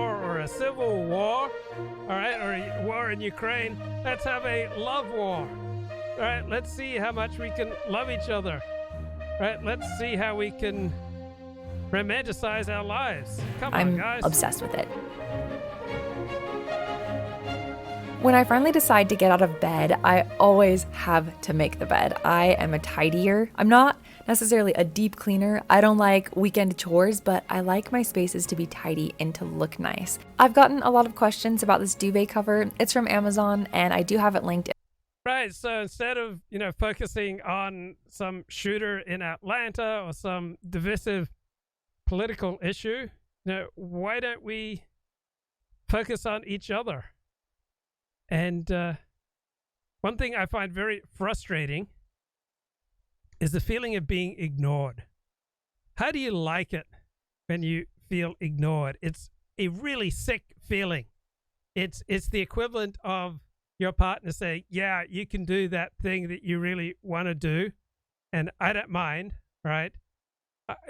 war or a civil war, all right, or a war in Ukraine. Let's have a love war. All right, let's see how much we can love each other. All right, let's see how we can romanticize our lives. Come on, guys. I'm obsessed with it. When I finally decide to get out of bed, I always have to make the bed. I am a tidier. I'm not necessarily a deep cleaner. I don't like weekend chores, but I like my spaces to be tidy and to look nice. I've gotten a lot of questions about this duvet cover. It's from Amazon, and I do have it linked. Right, so instead of, focusing on some shooter in Atlanta or some divisive political issue, why don't we focus on each other? And one thing I find very frustrating is the feeling of being ignored. How do you like it when you feel ignored? It's a really sick feeling. It's the equivalent of your partner saying, yeah, you can do that thing that you really want to do, and I don't mind, right?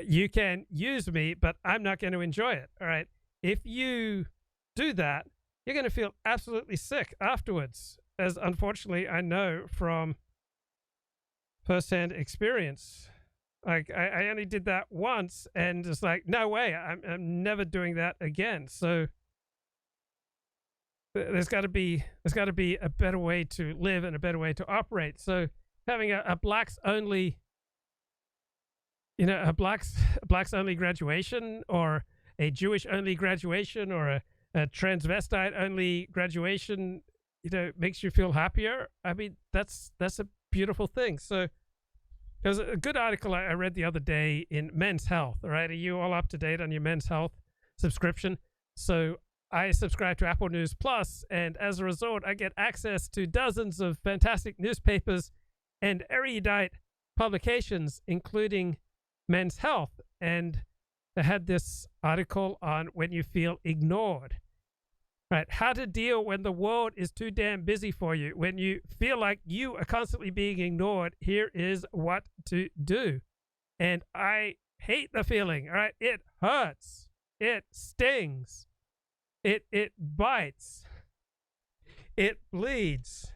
You can use me, but I'm not going to enjoy it, all right? If you do that, you're going to feel absolutely sick afterwards, as unfortunately I know from firsthand experience. Like, I only did that once, and it's like, no way, I'm never doing that again. So there's got to be a better way to live and a better way to operate. So having a blacks only, a blacks only graduation, or a Jewish only graduation, or a transvestite only graduation, makes you feel happier. I mean, that's a beautiful thing. So there was a good article I read the other day in Men's Health. All right, are you all up to date on your Men's Health subscription? So I subscribe to Apple News Plus, and as a result, I get access to dozens of fantastic newspapers and erudite publications, including Men's Health. And they had this article on when you feel ignored, right? How to deal when the world is too damn busy for you. When you feel like you are constantly being ignored, here is what to do. And I hate the feeling, all right? It hurts. It stings. It bites. It bleeds.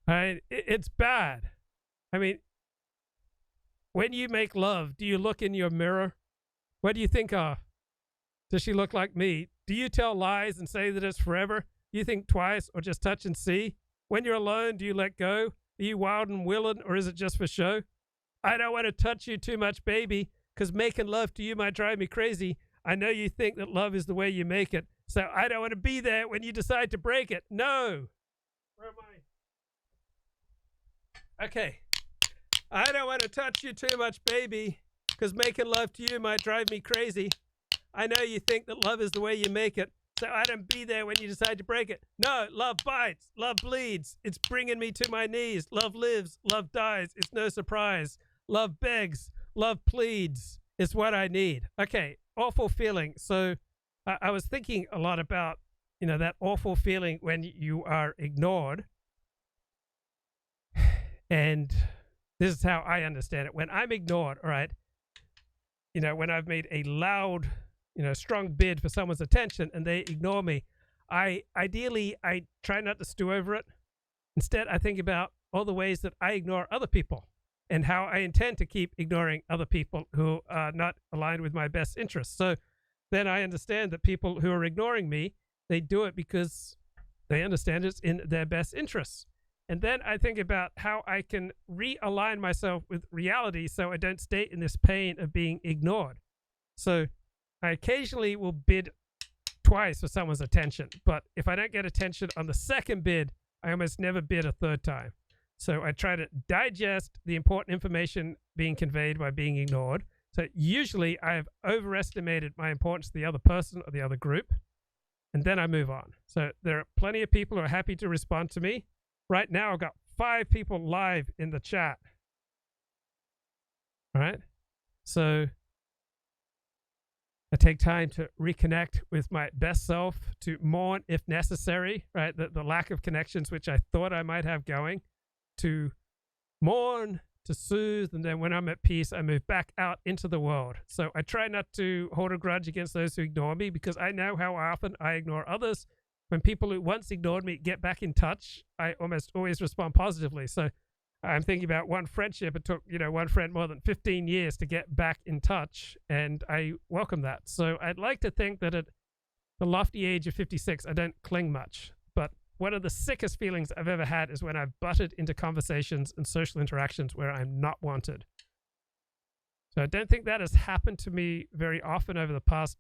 All right? It's bad. I mean, when you make love, do you look in your mirror? What do you think of? Does she look like me? Do you tell lies and say that it's forever? Do you think twice or just touch and see? When you're alone, do you let go? Are you wild and willing, or is it just for show? I don't want to touch you too much, baby, because making love to you might drive me crazy. I know you think that love is the way you make it, so I don't want to be there when you decide to break it. No. Where am I? Okay. I don't want to touch you too much, baby, because making love to you might drive me crazy. I know you think that love is the way you make it, so I don't be there when you decide to break it. No, love bites, love bleeds. It's bringing me to my knees. Love lives, love dies. It's no surprise. Love begs, love pleads. It's what I need. Okay, awful feeling. So I was thinking a lot about, that awful feeling when you are ignored. And this is how I understand it. When I'm ignored, all right, when I've made a loud, strong bid for someone's attention and they ignore me, I try not to stew over it. Instead, I think about all the ways that I ignore other people and how I intend to keep ignoring other people who are not aligned with my best interests. So then I understand that people who are ignoring me, they do it because they understand it's in their best interests. And then I think about how I can realign myself with reality so I don't stay in this pain of being ignored. So I occasionally will bid twice for someone's attention, but if I don't get attention on the second bid, I almost never bid a third time. So I try to digest the important information being conveyed by being ignored. So usually I have overestimated my importance to the other person or the other group, and then I move on. So there are plenty of people who are happy to respond to me. Right now, I've got 5 people live in the chat. All right. So I take time to reconnect with my best self, to mourn if necessary, right? The lack of connections which I thought I might have going, to mourn, to soothe, and then when I'm at peace, I move back out into the world. So I try not to hold a grudge against those who ignore me, because I know how often I ignore others. When people who once ignored me get back in touch, I almost always respond positively. So I'm thinking about one friendship. It took, one friend more than 15 years to get back in touch, and I welcome that. So I'd like to think that at the lofty age of 56, I don't cling much. But one of the sickest feelings I've ever had is when I've butted into conversations and social interactions where I'm not wanted. So I don't think that has happened to me very often over the past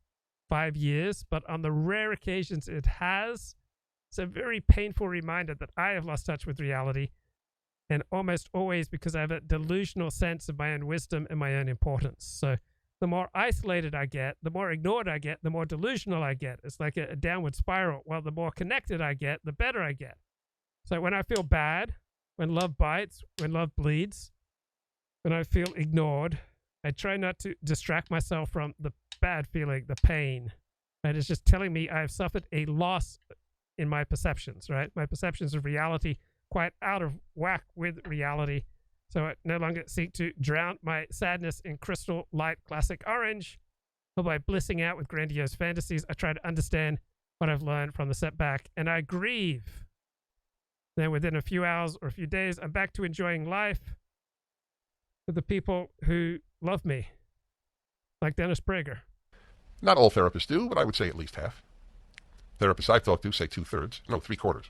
5 years, but on the rare occasions it has, it's a very painful reminder that I have lost touch with reality, and almost always because I have a delusional sense of my own wisdom and my own importance. So the more isolated I get, the more ignored I get, the more delusional I get. It's like a downward spiral. While the more connected I get, the better I get. So when I feel bad, when love bites, when love bleeds, when I feel ignored, I try not to distract myself from the bad feeling, the pain. Right? It's just telling me I've suffered a loss in my perceptions, right? My perceptions of reality quite out of whack with reality. So I no longer seek to drown my sadness in crystal light classic orange, or by blissing out with grandiose fantasies. I try to understand what I've learned from the setback, and I grieve. Then within a few hours or a few days, I'm back to enjoying life with the people who love me, like Dennis Prager. Not all therapists do, but I would say at least half. Therapists I've talked to say 2/3, no, 3/4.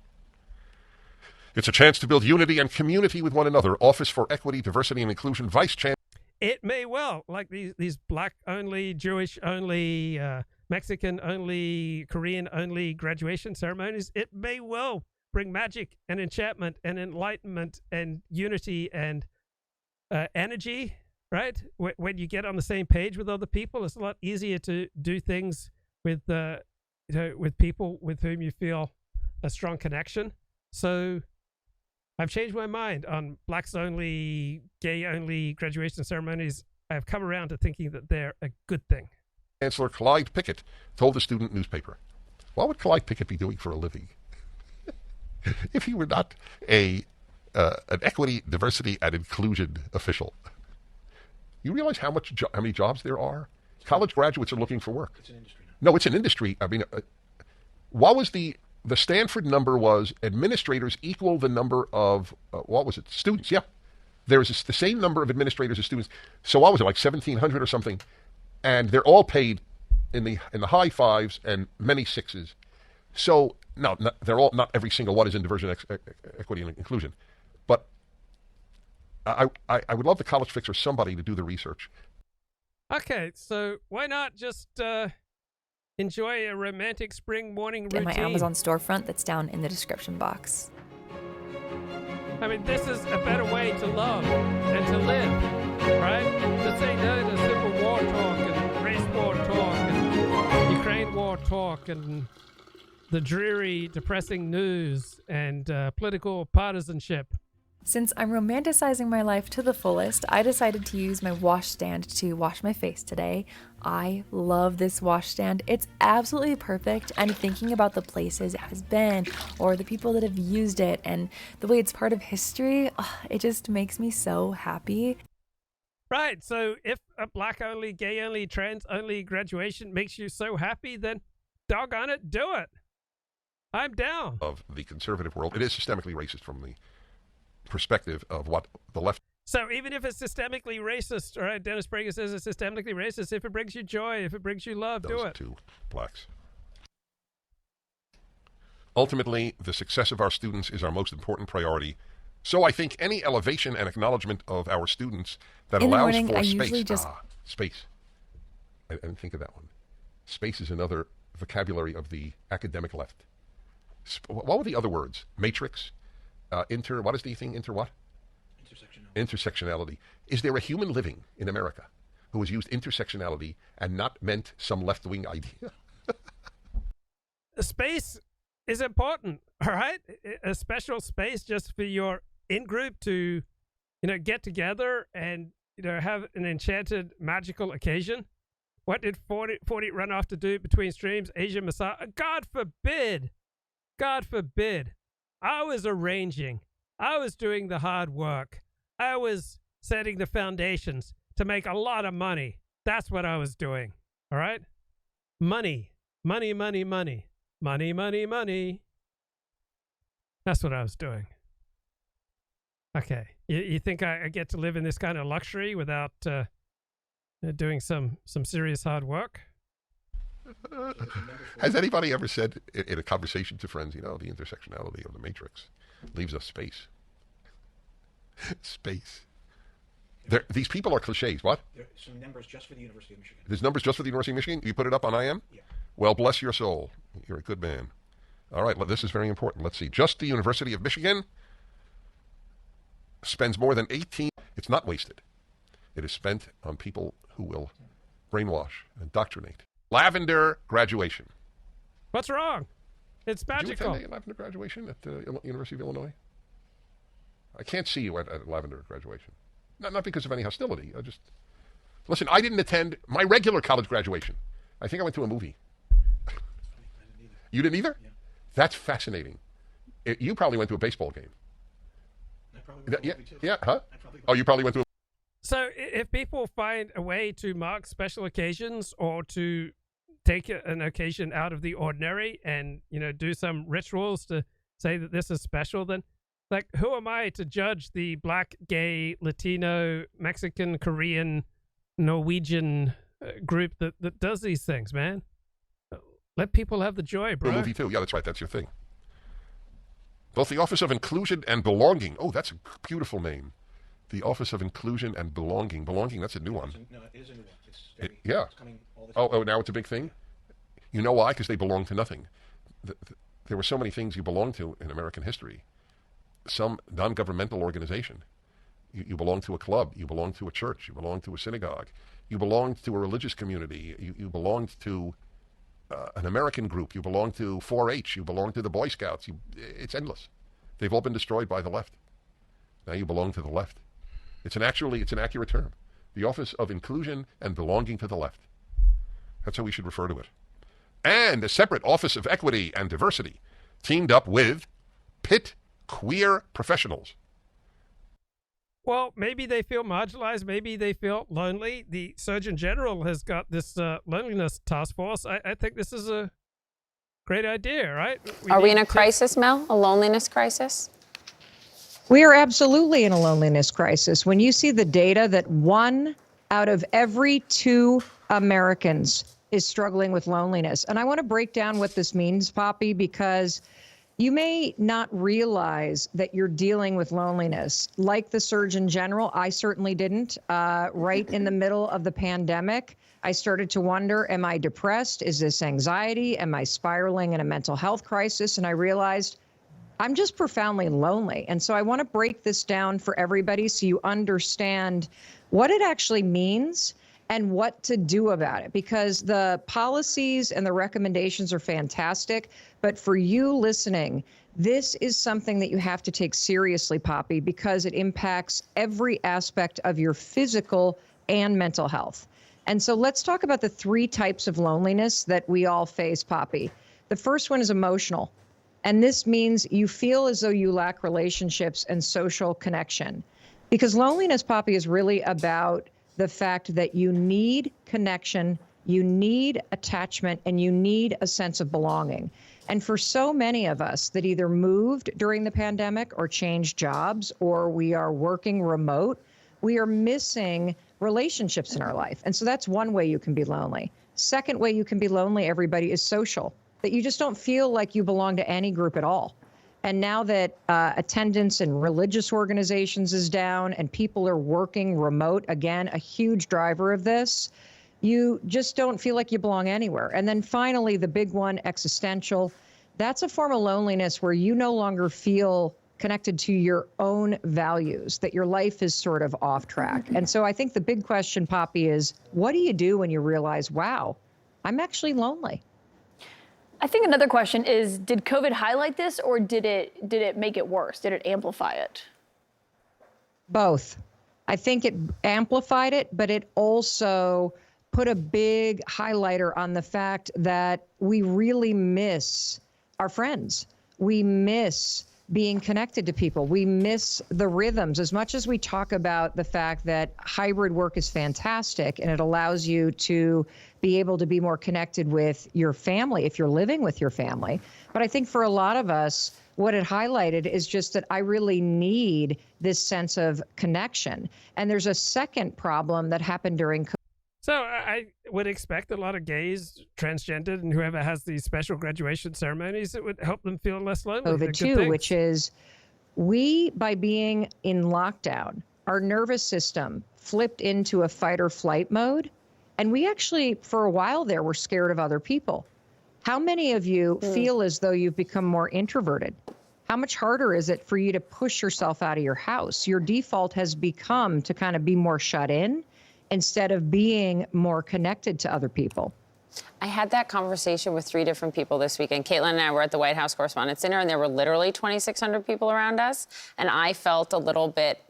It's a chance to build unity and community with one another. Office for Equity, Diversity, and Inclusion, Vice Chancellor. It may well, like these black-only, Jewish-only, Mexican-only, Korean-only graduation ceremonies, it may well bring magic and enchantment and enlightenment and unity and energy, right? When you get on the same page with other people, it's a lot easier to do things with people with whom you feel a strong connection. So I've changed my mind on blacks-only, gay-only graduation ceremonies. I've come around to thinking that they're a good thing. Chancellor Clyde Pickett told the student newspaper. What would Clyde Pickett be doing for a living if he were not an equity, diversity, and inclusion official? You realize how many jobs there are? College graduates are looking for work. It's an industry now. No, it's an industry. I mean, what was the Stanford number was administrators equal the number of, students. Yeah. There's the same number of administrators as students. So what was it, like 1,700 or something? And they're all paid in the high fives and many sixes. So, no, not every single one is in diversity, equity, and inclusion. But I would love the College Fix or somebody to do the research. Okay, so why not just enjoy a romantic spring morning routine? In my Amazon storefront that's down in the description box. I mean, this is a better way to love and to live, right? To say no to simple war talk and race war talk and Ukraine war talk and the dreary, depressing news and political partisanship. Since I'm romanticizing my life to the fullest, I decided to use my washstand to wash my face today. I love this washstand. It's absolutely perfect, and thinking about the places it has been or the people that have used it and the way it's part of history, it just makes me so happy. Right, so if a black-only, gay-only, trans-only graduation makes you so happy, then doggone it, do it. I'm down. Of the conservative world, it is systemically racist from the perspective of what the left. So even if it's systemically racist, all right, Dennis Prager says it's systemically racist. If it brings you joy, if it brings you love, do it. To blacks. Ultimately, the success of our students is our most important priority. So I think any elevation and acknowledgement of our students that In the allows morning, for I space. usually just Space. I didn't think of that one. Space is another vocabulary of the academic left. What were the other words? Matrix? What is the thing? What? Intersectionality. Is there a human living in America who has used intersectionality and not meant some left-wing idea? Space is important, all right? A special space just for your in-group to, get together and, have an enchanted, magical occasion. What did 40 run off to do between streams? Asia Messiah? God forbid. God forbid. I was arranging. I was doing the hard work. I was setting the foundations to make a lot of money. That's what I was doing. All right? Money. Money, money, money. Money, money, money. That's what I was doing. Okay. You think I get to live in this kind of luxury without doing some serious hard work? Has anybody ever said in a conversation to friends, the intersectionality of the matrix leaves us space? Space. These people are cliches. What? There's some numbers just for the University of Michigan. There's numbers just for the University of Michigan? You put it up on IM? Yeah. Well, bless your soul. You're a good man. All right, well, this is very important. Let's see. Just the University of Michigan spends more than 18... It's not wasted. It is spent on people who will brainwash, indoctrinate. Lavender graduation. What's wrong? It's magical. Did you attend a lavender graduation at the University of Illinois? I can't see you at a lavender graduation. Not because of any hostility. Listen, I didn't attend my regular college graduation. I think I went to a movie. I didn't either. You didn't either? Yeah. That's fascinating. You probably went to a baseball game. I probably went to a movie too. Yeah, huh? I You probably went to a... So if people find a way to mark special occasions or to take an occasion out of the ordinary and, do some rituals to say that this is special, then who am I to judge the black, gay, Latino, Mexican, Korean, Norwegian group that does these things, man? Let people have the joy, bro. A movie too. Yeah, that's right. That's your thing. Both the Office of Inclusion and Belonging. Oh, that's a beautiful name. The Office of Inclusion and Belonging. Belonging, that's a new one. No, it is a new one. It's coming all the time. Oh, now it's a big thing? You know why? Because they belong to nothing. There were so many things you belong to in American history. Some non-governmental organization. You belong to a club. You belong to a church. You belong to a synagogue. You belonged to a religious community. You belonged to an American group. You belong to 4-H. You belong to the Boy Scouts. It's endless. They've all been destroyed by the left. Now you belong to the left. It's an accurate term. The Office of Inclusion and Belonging to the Left. That's how we should refer to it. And a separate Office of Equity and Diversity teamed up with Pitt Queer Professionals. Well, maybe they feel marginalized. Maybe they feel lonely. The Surgeon General has got this loneliness task force. I think this is a great idea, right? Are we in a crisis, Mel? A loneliness crisis? We are absolutely in a loneliness crisis. When you see the data that 1 out of every 2 Americans is struggling with loneliness. And I want to break down what this means, Poppy, because you may not realize that you're dealing with loneliness. Like the Surgeon General, I certainly didn't. Right in the middle of the pandemic, I started to wonder, am I depressed? Is this anxiety? Am I spiraling in a mental health crisis? And I realized I'm just profoundly lonely. And so I want to break this down for everybody so you understand what it actually means and what to do about it, because the policies and the recommendations are fantastic. But for you listening, this is something that you have to take seriously, Poppy, because it impacts every aspect of your physical and mental health. And so let's talk about the 3 types of loneliness that we all face, Poppy. The first one is emotional. And this means you feel as though you lack relationships and social connection. Because loneliness, Poppy, is really about the fact that you need connection, you need attachment, and you need a sense of belonging. And for so many of us that either moved during the pandemic or changed jobs or we are working remote, we are missing relationships in our life. And so that's one way you can be lonely. Second way you can be lonely, everybody, is social. That you just don't feel like you belong to any group at all. And now that attendance in religious organizations is down and people are working remote, again, a huge driver of this, you just don't feel like you belong anywhere. And then finally, the big one, existential, that's a form of loneliness where you no longer feel connected to your own values, that your life is sort of off track. And so I think the big question, Poppy, is what do you do when you realize, wow, I'm actually lonely? I think another question is, did COVID highlight this or did it make it worse? Did it amplify it? Both. I think it amplified it, but it also put a big highlighter on the fact that we really miss our friends. We miss being connected to people. We miss the rhythms. As much as we talk about the fact that hybrid work is fantastic and it allows you to be able to be more connected with your family if you're living with your family. But I think for a lot of us, what it highlighted is just that I really need this sense of connection. And there's a second problem that happened during COVID. So I would expect a lot of gays, transgendered, and whoever has these special graduation ceremonies, it would help them feel less lonely. They're COVID good too, things. which is we, by being in lockdown, our nervous system flipped into a fight or flight mode. And we actually, for a while there, were scared of other people. How many of you feel as though you've become more introverted? How much harder is it for you to push yourself out of your house? Your default has become to kind of be more shut in instead of being more connected to other people. I had that conversation with 3 different people this weekend. Caitlin and I were at the White House Correspondents' Dinner, and there were literally 2,600 people around us. And I felt a little bit,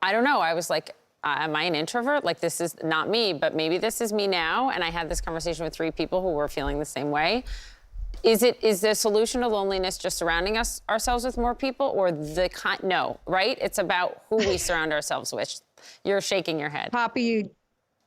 I don't know, I was like, am I an introvert? Like, this is not me, but maybe this is me now. And I had this conversation with 3 people who were feeling the same way. Is the solution to loneliness just surrounding ourselves with more people, or no, right? It's about who we surround ourselves with. You're shaking your head. Poppy,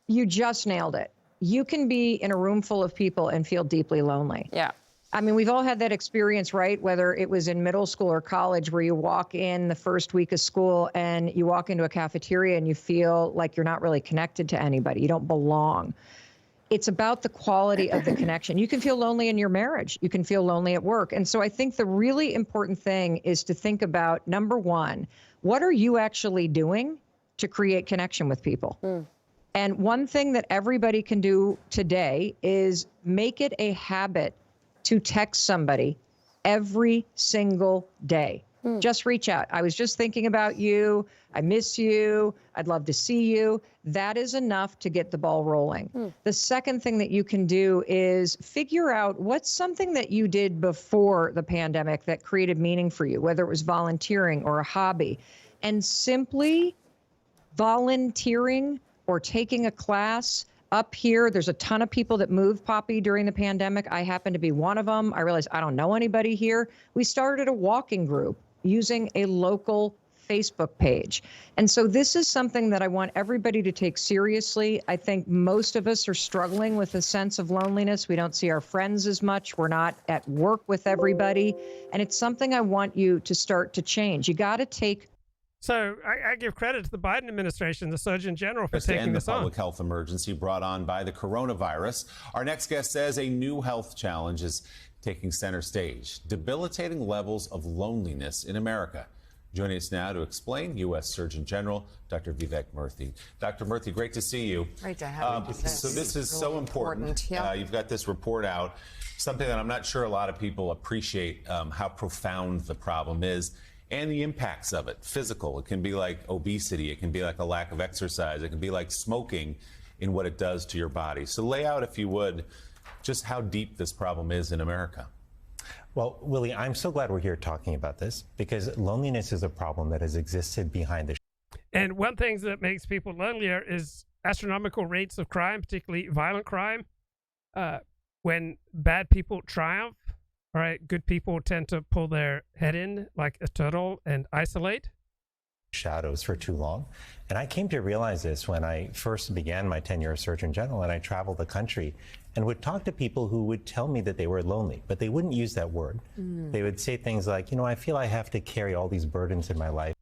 you just nailed it. You can be in a room full of people and feel deeply lonely. Yeah. I mean, we've all had that experience, right? Whether it was in middle school or college, where you walk in the first week of school and you walk into a cafeteria and you feel like you're not really connected to anybody. You don't belong. It's about the quality of the connection. You can feel lonely in your marriage. You can feel lonely at work. And so I think the really important thing is to think about, number one, what are you actually doing to create connection with people? And one thing that everybody can do today is make it a habit to text somebody every single day. Just reach out. I was just thinking about you. I miss you. I'd love to see you. That is enough to get the ball rolling. The second thing that you can do is figure out what's something that you did before the pandemic that created meaning for you, whether it was volunteering or a hobby, and simply volunteering or taking a class. Up here, there's a ton of people that moved, Poppy, during the pandemic. I happen to be one of them. I realized I don't know anybody here. We started a walking group using a local Facebook page. And so this is something that I want everybody to take seriously. I think most of us are struggling with a sense of loneliness. We don't see our friends as much. We're not at work with everybody. And it's something I want you to start to change. You got to take. So I give credit to the Biden administration, the Surgeon General, for taking this on. The public health emergency brought on by the coronavirus. Our next guest says a new health challenge is taking center stage, debilitating levels of loneliness in America. Joining us now to explain, U.S. Surgeon General Dr. Vivek Murthy. Dr. Murthy, great to see you. Great to have you. So this is so important. Yeah. You've got this report out, something that I'm not sure a lot of people appreciate how profound the problem is. And the impacts of it, physical. It can be like obesity. It can be like a lack of exercise. It can be like smoking in what it does to your body. So lay out, if you would, just how deep this problem is in America. Well, Willie, I'm so glad we're here talking about this, because loneliness is a problem that has existed behind the. And one thing that makes people lonelier is astronomical rates of crime, particularly violent crime. When bad people triumph, all right, good people tend to pull their head in like a turtle and isolate. Shadows for too long. And I came to realize this when I first began my tenure as Surgeon General, and I traveled the country and would talk to people who would tell me that they were lonely, but they wouldn't use that word. They would say things like, you know, I feel I have to carry all these burdens in my life.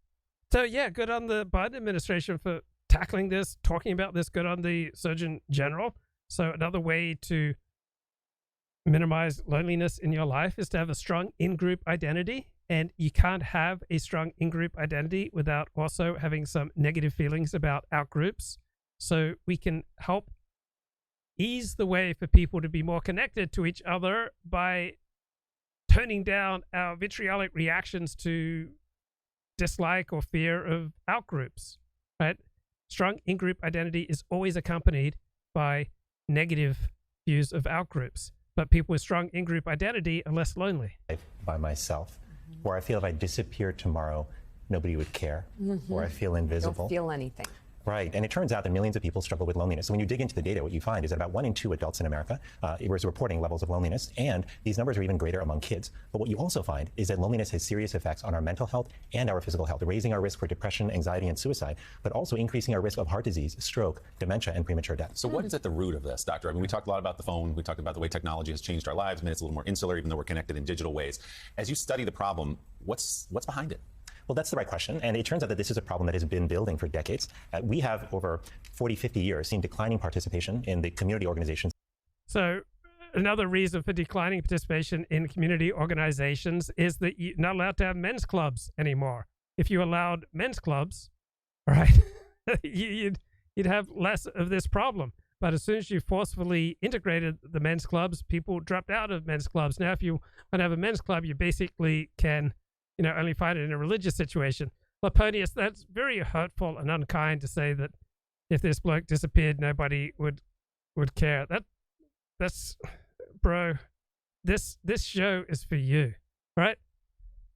So yeah, good on the Biden administration for tackling this, talking about this. Good on the Surgeon General. So another way to minimize loneliness in your life is to have a strong in-group identity. And you can't have a strong in-group identity without also having some negative feelings about out-groups. So we can help ease the way for people to be more connected to each other by toning down our vitriolic reactions to dislike or fear of out-groups, right? Strong in-group identity is always accompanied by negative views of out-groups. But people with strong in-group identity are less lonely. By myself, where I feel if I disappeared tomorrow, nobody would care, or I feel invisible. Don't feel anything. Right. And it turns out that millions of people struggle with loneliness. So when you dig into the data, what you find is that about 1 in 2 adults in America was reporting levels of loneliness. And these numbers are even greater among kids. But what you also find is that loneliness has serious effects on our mental health and our physical health, raising our risk for depression, anxiety, and suicide, but also increasing our risk of heart disease, stroke, dementia, and premature death. So what is at the root of this, Doctor? I mean, we talked a lot about the phone. We talked about the way technology has changed our lives. I mean, it's a little more insular, even though we're connected in digital ways. As you study the problem, what's behind it? Well, that's the right question. And it turns out that this is a problem that has been building for decades. We have over 40, 50 years seen declining participation in the community organizations. So another reason for declining participation in community organizations is that you're not allowed to have men's clubs anymore. If you allowed men's clubs, right, you'd have less of this problem. But as soon as you forcefully integrated the men's clubs, people dropped out of men's clubs. Now, if you want to have a men's club, you basically can, only find it in a religious situation. Laponius, that's very hurtful and unkind to say that if this bloke disappeared, nobody would care. That's, bro, this show is for you, right?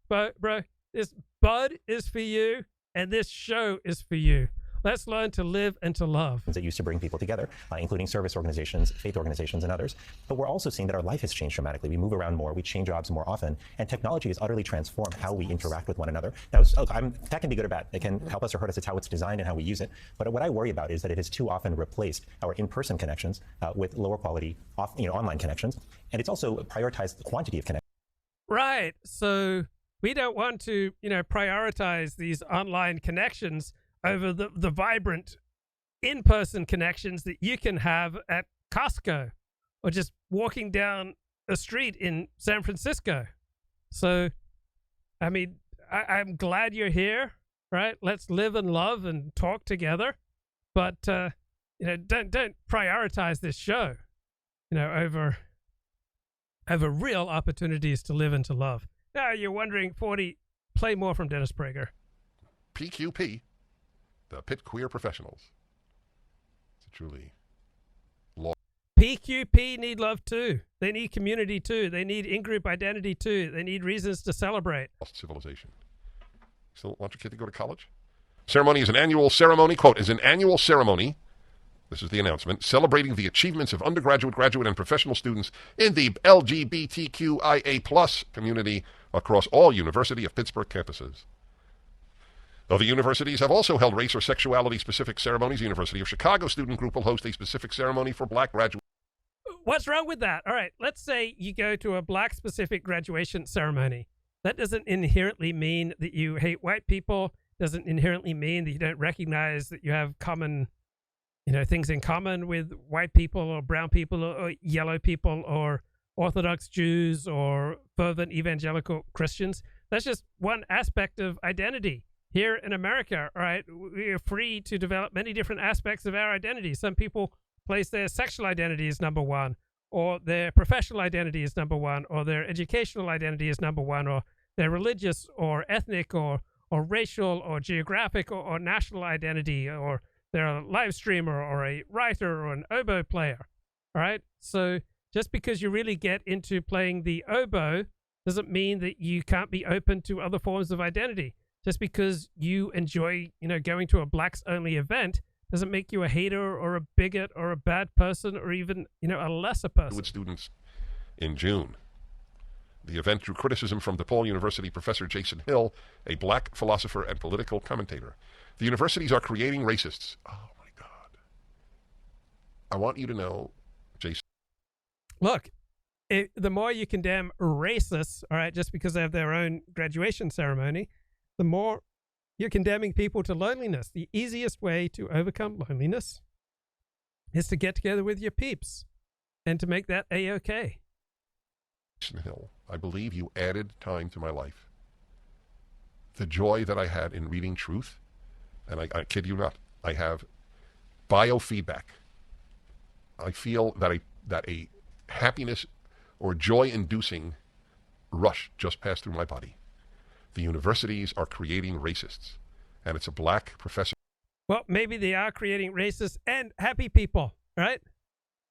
Bro, this bud is for you, and this show is for you. Let's learn to live and to love. That used to bring people together, including service organizations, faith organizations, and others. But we're also seeing that our life has changed dramatically. We move around more, we change jobs more often, and technology has utterly transformed how we interact with one another. Now, that can be good or bad. It can help us or hurt us. It's how it's designed and how we use it. But what I worry about is that it has too often replaced our in-person connections with lower quality, online connections, and it's also prioritized the quantity of connections. Right. So we don't want to, prioritize these online connections over the vibrant in-person connections that you can have at Costco or just walking down a street in San Francisco. So, I mean, I'm glad you're here, right? Let's live and love and talk together. But, don't prioritize this show, over real opportunities to live and to love. Now, you're wondering, 40, play more from Dennis Prager. PQP. The Pit Queer Professionals. It's a truly law. PQP need love too. They need community too. They need in-group identity too. They need reasons to celebrate. Civilization. Still want your kid to go to college? Ceremony is an annual ceremony, quote, is an annual ceremony, this is the announcement, celebrating the achievements of undergraduate, graduate, and professional students in the LGBTQIA+ community across all University of Pittsburgh campuses. Other universities have also held race or sexuality-specific ceremonies. The University of Chicago student group will host a specific ceremony for black graduates. What's wrong with that? All right, let's say you go to a black-specific graduation ceremony. That doesn't inherently mean that you hate white people. Doesn't inherently mean that you don't recognize that you have common, things in common with white people or brown people or yellow people or Orthodox Jews or fervent evangelical Christians. That's just one aspect of identity. Here in America, all right, we are free to develop many different aspects of our identity. Some people place their sexual identity as number one, or their professional identity as number one, or their educational identity as number one, or their religious or ethnic or racial or geographic or national identity, or they're a live streamer or a writer or an oboe player, all right? So just because you really get into playing the oboe doesn't mean that you can't be open to other forms of identity. Just because you enjoy, going to a blacks-only event doesn't make you a hater or a bigot or a bad person or even, a lesser person. With students in June. The event drew criticism from DePaul University professor Jason Hill, a black philosopher and political commentator. The universities are creating racists. Oh, my God. I want you to know, Jason. Look, the more you condemn racists, all right, just because they have their own graduation ceremony, the more you're condemning people to loneliness. The easiest way to overcome loneliness is to get together with your peeps and to make that A-OK. Hill, I believe you added time to my life. The joy that I had in reading truth, and I kid you not, I have biofeedback. I feel that a happiness or joy-inducing rush just passed through my body. The universities are creating racists, and it's a black professor. Well, maybe they are creating racists and happy people, right?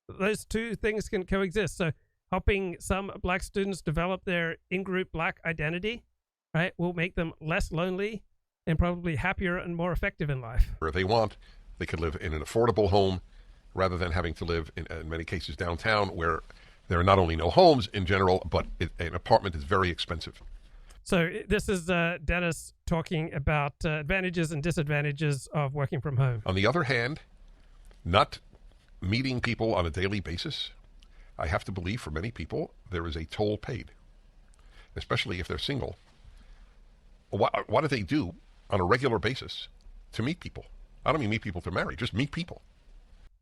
Those two things can coexist. So helping some black students develop their in-group black identity, right, will make them less lonely and probably happier and more effective in life. They want They could live in an affordable home rather than having to live, in many cases, downtown, where there are not only no homes in general, but an apartment is very expensive. So this is Dennis talking about advantages and disadvantages of working from home. On the other hand, not meeting people on a daily basis, I have to believe for many people there is a toll paid, especially if they're single. What do they do on a regular basis to meet people? I don't mean meet people to marry, just meet people.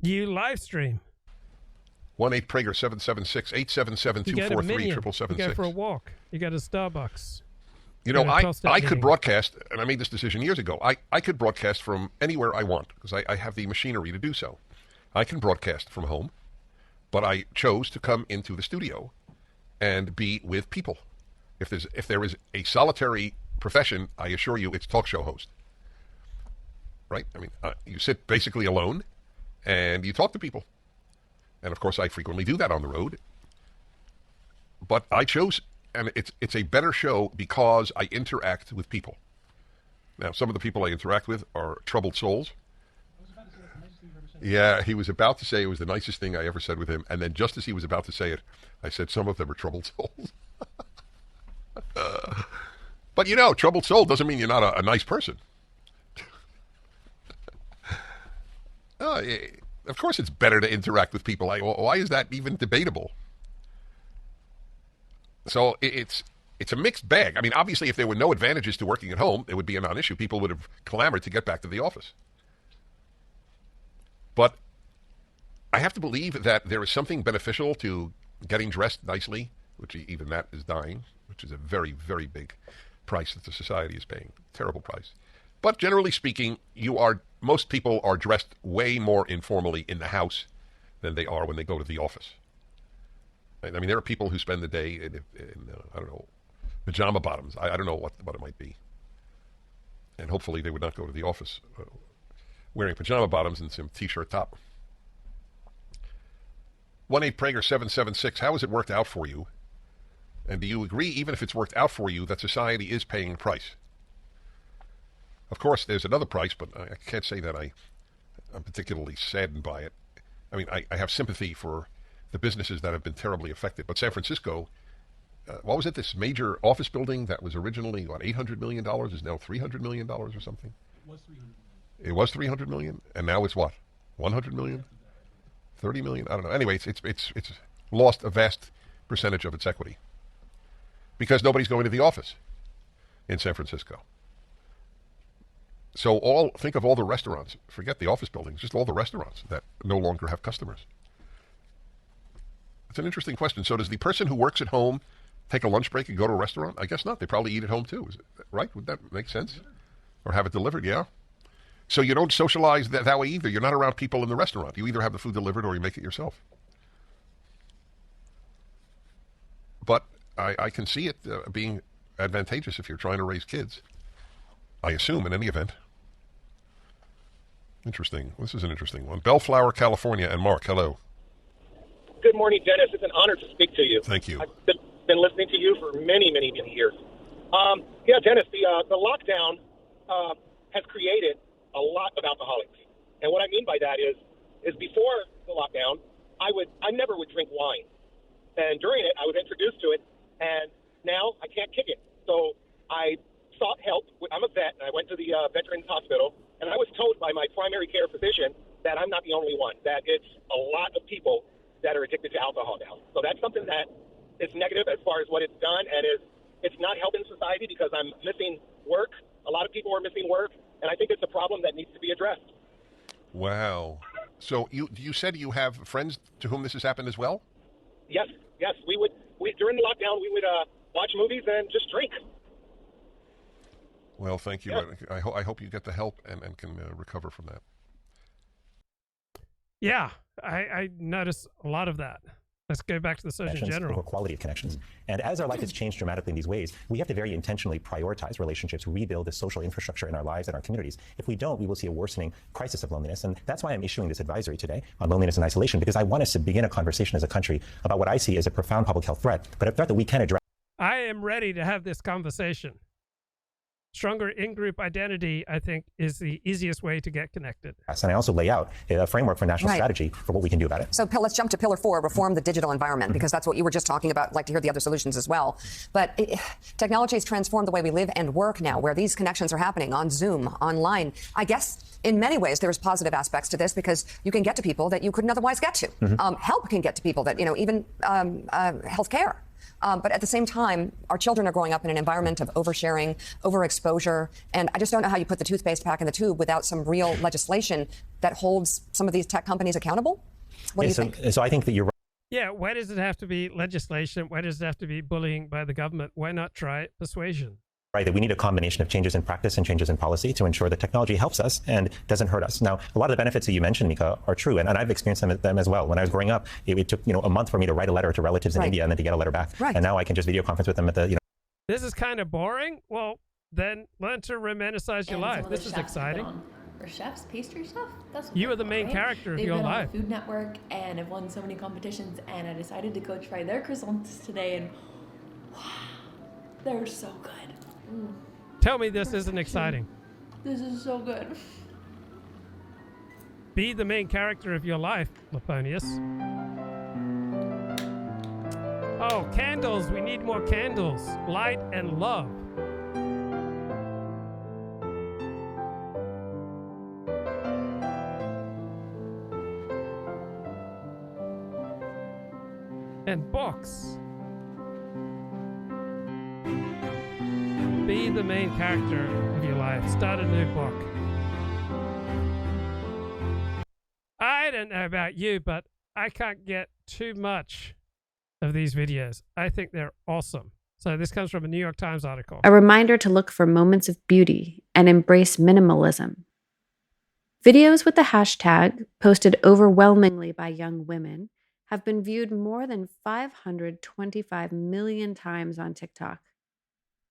You live stream. 1-8-Prager-776-877-243-7776. You go for a walk. You go to Starbucks. You know, I could broadcast, and I made this decision years ago. I could broadcast from anywhere I want because I have the machinery to do so. I can broadcast from home, but I chose to come into the studio and be with people. If there is a solitary profession, I assure you it's talk show host. Right? I mean, you sit basically alone and you talk to people. And of course, I frequently do that on the road. But I chose, and it's a better show because I interact with people. Now, some of the people I interact with are troubled souls. Yeah, he was about to say it was the nicest thing I ever said with him, and then just as he was about to say it, I said some of them are troubled souls. But you know, troubled soul doesn't mean you're not a nice person. Of course it's better to interact with people. Why is that even debatable? So it's a mixed bag. I mean, obviously, if there were no advantages to working at home, it would be a non-issue. People would have clamored to get back to the office. But I have to believe that there is something beneficial to getting dressed nicely, which even that is dying, which is a very, very big price that the society is paying. Terrible price. But generally speaking, most people are dressed way more informally in the house than they are when they go to the office. I mean, there are people who spend the day in I don't know, pajama bottoms. I don't know what it might be. And hopefully they would not go to the office wearing pajama bottoms and some t-shirt top. 1-8-Prager-776, how has it worked out for you? And do you agree, even if it's worked out for you, that society is paying a price? Of course, there's another price, but I can't say that I'm particularly saddened by it. I mean, I have sympathy for the businesses that have been terribly affected. But San Francisco, what was it, this major office building that was originally, $800 million is now $300 million or something? It was $300 million. It was $300 million, and now it's what? $100 million? $30 million? I don't know. Anyway, it's lost a vast percentage of its equity because nobody's going to the office in San Francisco. So think of all the restaurants. Forget the office buildings, just all the restaurants that no longer have customers. It's an interesting question. So does the person who works at home take a lunch break and go to a restaurant? I guess not. They probably eat at home too. Is it right? Would that make sense? Or have it delivered? Yeah. So you don't socialize that way either. You're not around people in the restaurant. You either have the food delivered or you make it yourself. But I can see it being advantageous if you're trying to raise kids. I assume, in any event. Interesting. This is an interesting one. Bellflower, California, and Mark, hello. Good morning, Dennis. It's an honor to speak to you. Thank you. I've been listening to you for many, many, many years. Yeah, Dennis, the lockdown has created a lot of alcoholics. And what I mean by that is before the lockdown, I never would drink wine. And during it, I was introduced to it, and now I can't kick it. So I sought help. I'm a vet, and I went to the Veterans Hospital, and I was told by my primary care physician that I'm not the only one, that it's a lot of people that are addicted to alcohol now. So that's something that is negative as far as what it's done, and it's not helping society because I'm missing work. A lot of people are missing work, and I think it's a problem that needs to be addressed. Wow. So you said you have friends to whom this has happened as well? Yes. We during the lockdown, we would watch movies and just drink. Well, thank you. Yeah. I hope you get the help and can recover from that. Yeah, I notice a lot of that. Let's go back to the Surgeon General. Over quality of connections. And as our life has changed dramatically in these ways, we have to very intentionally prioritize relationships, rebuild the social infrastructure in our lives and our communities. If we don't, we will see a worsening crisis of loneliness. And that's why I'm issuing this advisory today on loneliness and isolation, because I want us to begin a conversation as a country about what I see as a profound public health threat, but a threat that we can address. I am ready to have this conversation. stronger in-group identity, I think, is the easiest way to get connected. And I also lay out a framework for national Right. strategy for what we can do about it. So let's jump to pillar 4, reform the digital environment, because that's what you were just talking about. I'd like to hear the other solutions as well. But technology has transformed the way we live and work now, where these connections are happening on Zoom, online. I guess in many ways there's positive aspects to this, because you can get to people that you couldn't otherwise get to. Help can get to people that, even healthcare. But at the same time, our children are growing up in an environment of oversharing, overexposure, and I just don't know how you put the toothpaste back in the tube without some real legislation that holds some of these tech companies accountable. What do you think? So I think that you're right. Yeah, why does it have to be legislation? Why does it have to be bullying by the government? Why not try persuasion? Right, that we need a combination of changes in practice and changes in policy to ensure that technology helps us and doesn't hurt us. Now, a lot of the benefits that you mentioned, Mika, are true, and I've experienced them as well. When I was growing up, it took a month for me to write a letter to relatives in India and then to get a letter back. Right. And now I can just video conference with them at the This is kind of boring. Well, then learn to romanticize your life. This is exciting. For chefs, pastry chef. That's You are the main character of your They've been life. on the Food Network and have won so many competitions, and I decided to go try their croissants today, and wow, they're so good. Tell me this isn't exciting. This is so good. Be the main character of your life, Laponius. Oh, candles. We need more candles. Light and love. And books. Be the main character of your life. Start a new book. I don't know about you, but I can't get too much of these videos. I think they're awesome. So this comes from a New York Times article. A reminder to look for moments of beauty and embrace minimalism. Videos with the hashtag, posted overwhelmingly by young women, have been viewed more than 525 million times on TikTok.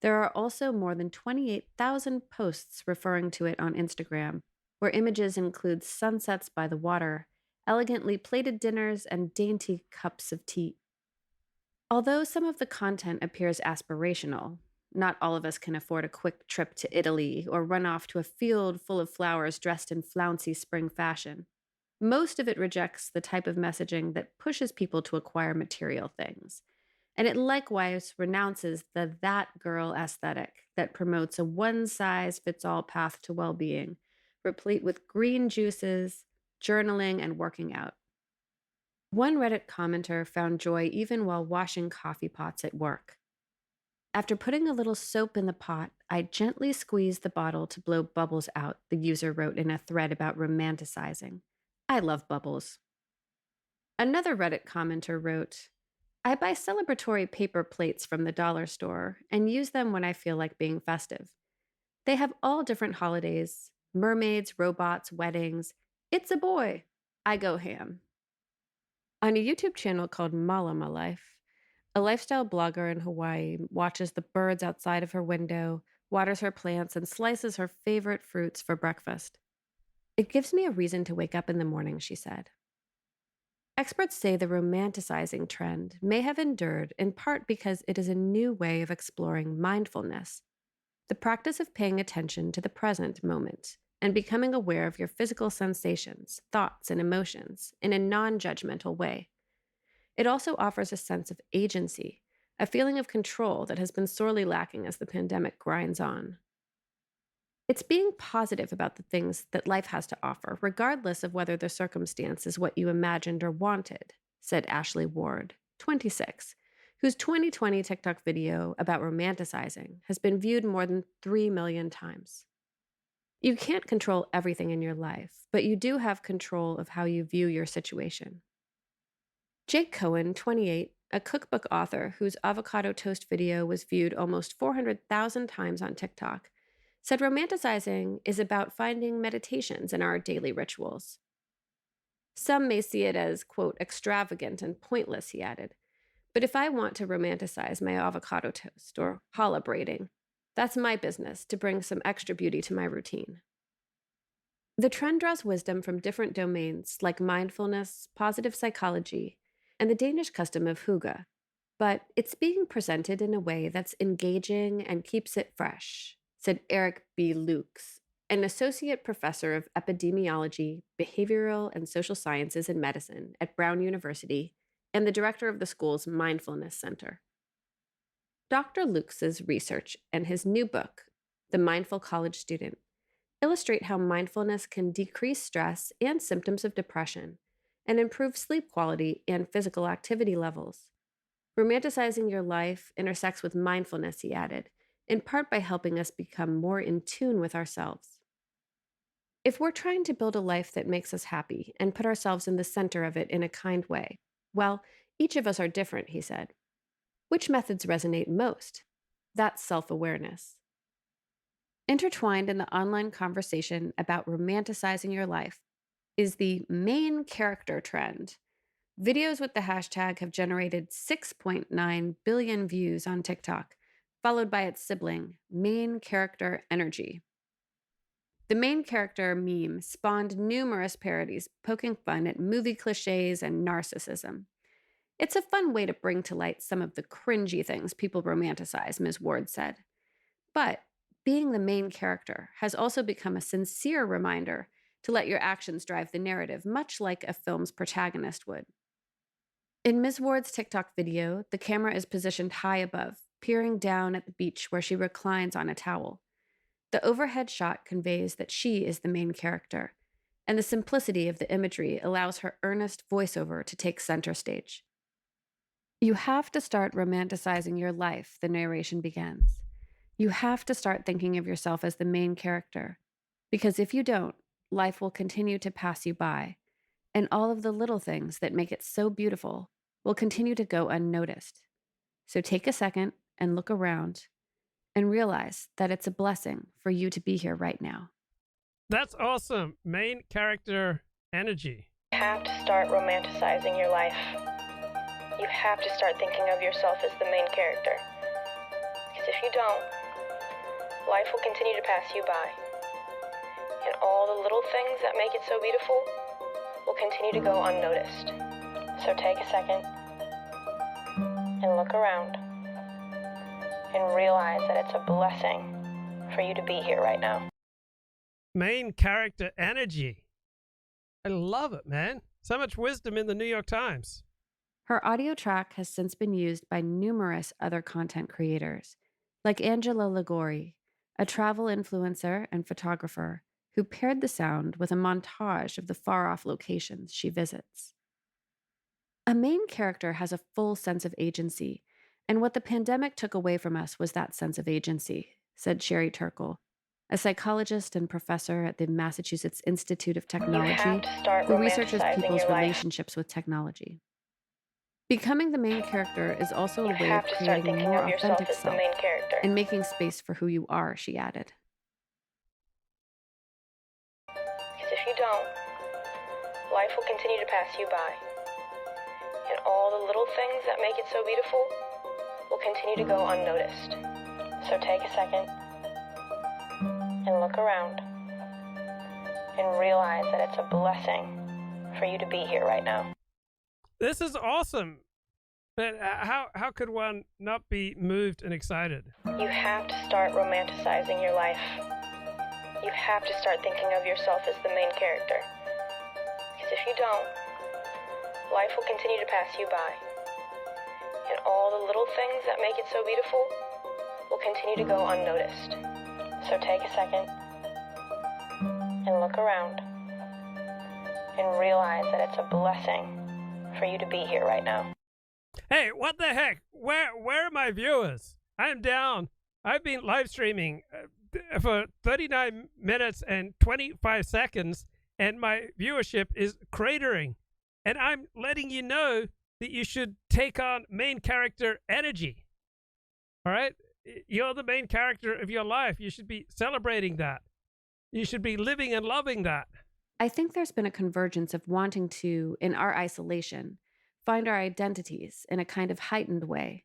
There are also more than 28,000 posts referring to it on Instagram, where images include sunsets by the water, elegantly plated dinners, and dainty cups of tea. Although some of the content appears aspirational, not all of us can afford a quick trip to Italy or run off to a field full of flowers dressed in flouncy spring fashion. Most of it rejects the type of messaging that pushes people to acquire material things. And it likewise renounces the that girl aesthetic that promotes a one-size-fits-all path to well-being, replete with green juices, journaling, and working out. One Reddit commenter found joy even while washing coffee pots at work. After putting a little soap in the pot, I gently squeezed the bottle to blow bubbles out, the user wrote in a thread about romanticizing. I love bubbles. Another Reddit commenter wrote, I buy celebratory paper plates from the dollar store and use them when I feel like being festive. They have all different holidays, mermaids, robots, weddings. It's a boy. I go ham. On a YouTube channel called Malama Life, a lifestyle blogger in Hawaii watches the birds outside of her window, waters her plants, and slices her favorite fruits for breakfast. It gives me a reason to wake up in the morning, she said. Experts say the romanticizing trend may have endured in part because it is a new way of exploring mindfulness, the practice of paying attention to the present moment and becoming aware of your physical sensations, thoughts, and emotions in a non-judgmental way. It also offers a sense of agency, a feeling of control that has been sorely lacking as the pandemic grinds on. It's being positive about the things that life has to offer, regardless of whether the circumstance is what you imagined or wanted, said Ashley Ward, 26, whose 2020 TikTok video about romanticizing has been viewed more than 3 million times. You can't control everything in your life, but you do have control of how you view your situation. Jake Cohen, 28, a cookbook author whose avocado toast video was viewed almost 400,000 times on TikTok, said romanticizing is about finding meditations in our daily rituals. Some may see it as, quote, extravagant and pointless, he added. But if I want to romanticize my avocado toast or challah braiding, that's my business to bring some extra beauty to my routine. The trend draws wisdom from different domains like mindfulness, positive psychology, and the Danish custom of hygge, but it's being presented in a way that's engaging and keeps it fresh, said Eric B. Lukes, an associate professor of epidemiology, behavioral and social sciences and medicine at Brown University and the director of the school's Mindfulness Center. Dr. Lukes' research and his new book, The Mindful College Student, illustrate how mindfulness can decrease stress and symptoms of depression and improve sleep quality and physical activity levels. Romanticizing your life intersects with mindfulness, he added, in part by helping us become more in tune with ourselves. If we're trying to build a life that makes us happy and put ourselves in the center of it in a kind way, well, each of us are different, he said. Which methods resonate most? That's self-awareness. Intertwined in the online conversation about romanticizing your life is the main character trend. Videos with the hashtag have generated 6.9 billion views on TikTok, followed by its sibling, main character energy. The main character meme spawned numerous parodies poking fun at movie cliches and narcissism. It's a fun way to bring to light some of the cringy things people romanticize, Ms. Ward said. But being the main character has also become a sincere reminder to let your actions drive the narrative, much like a film's protagonist would. In Ms. Ward's TikTok video, the camera is positioned high above, peering down at the beach where she reclines on a towel. The overhead shot conveys that she is the main character, and the simplicity of the imagery allows her earnest voiceover to take center stage. You have to start romanticizing your life, the narration begins. You have to start thinking of yourself as the main character, because if you don't, life will continue to pass you by, and all of the little things that make it so beautiful will continue to go unnoticed. So take a second and look around and realize that it's a blessing for you to be here right now. That's awesome. Main character energy. You have to start romanticizing your life. You have to start thinking of yourself as the main character. Because if you don't, life will continue to pass you by. And all the little things that make it so beautiful will continue to go unnoticed. So take a second and look around and realize that it's a blessing for you to be here right now. Main character energy. I love it, man. So much wisdom in the New York Times. Her audio track has since been used by numerous other content creators, like Angela Liguori, a travel influencer and photographer who paired the sound with a montage of the far-off locations she visits. A main character has a full sense of agency, and what the pandemic took away from us was that sense of agency, said Sherry Turkle, a psychologist and professor at the Massachusetts Institute of Technology, who researches people's relationships with technology. Becoming the main character is also a way of creating a more authentic self and making space for who you are, she added. Because if you don't, life will continue to pass you by. And all the little things that make it so beautiful will continue to go unnoticed. So take a second and look around and realize that it's a blessing for you to be here right now. This is awesome. But how could one not be moved and excited? You have to start romanticizing your life. You have to start thinking of yourself as the main character. Because if you don't, life will continue to pass you by. And all the little things that make it so beautiful will continue to go unnoticed. So take a second and look around and realize that it's a blessing for you to be here right now. Hey, what the heck? Where are my viewers? I'm down. I've been live streaming for 39 minutes and 25 seconds, and my viewership is cratering. And I'm letting you know that you should take on main character energy. All right? You're the main character of your life. You should be celebrating that. You should be living and loving that. I think there's been a convergence of wanting to, in our isolation, find our identities in a kind of heightened way,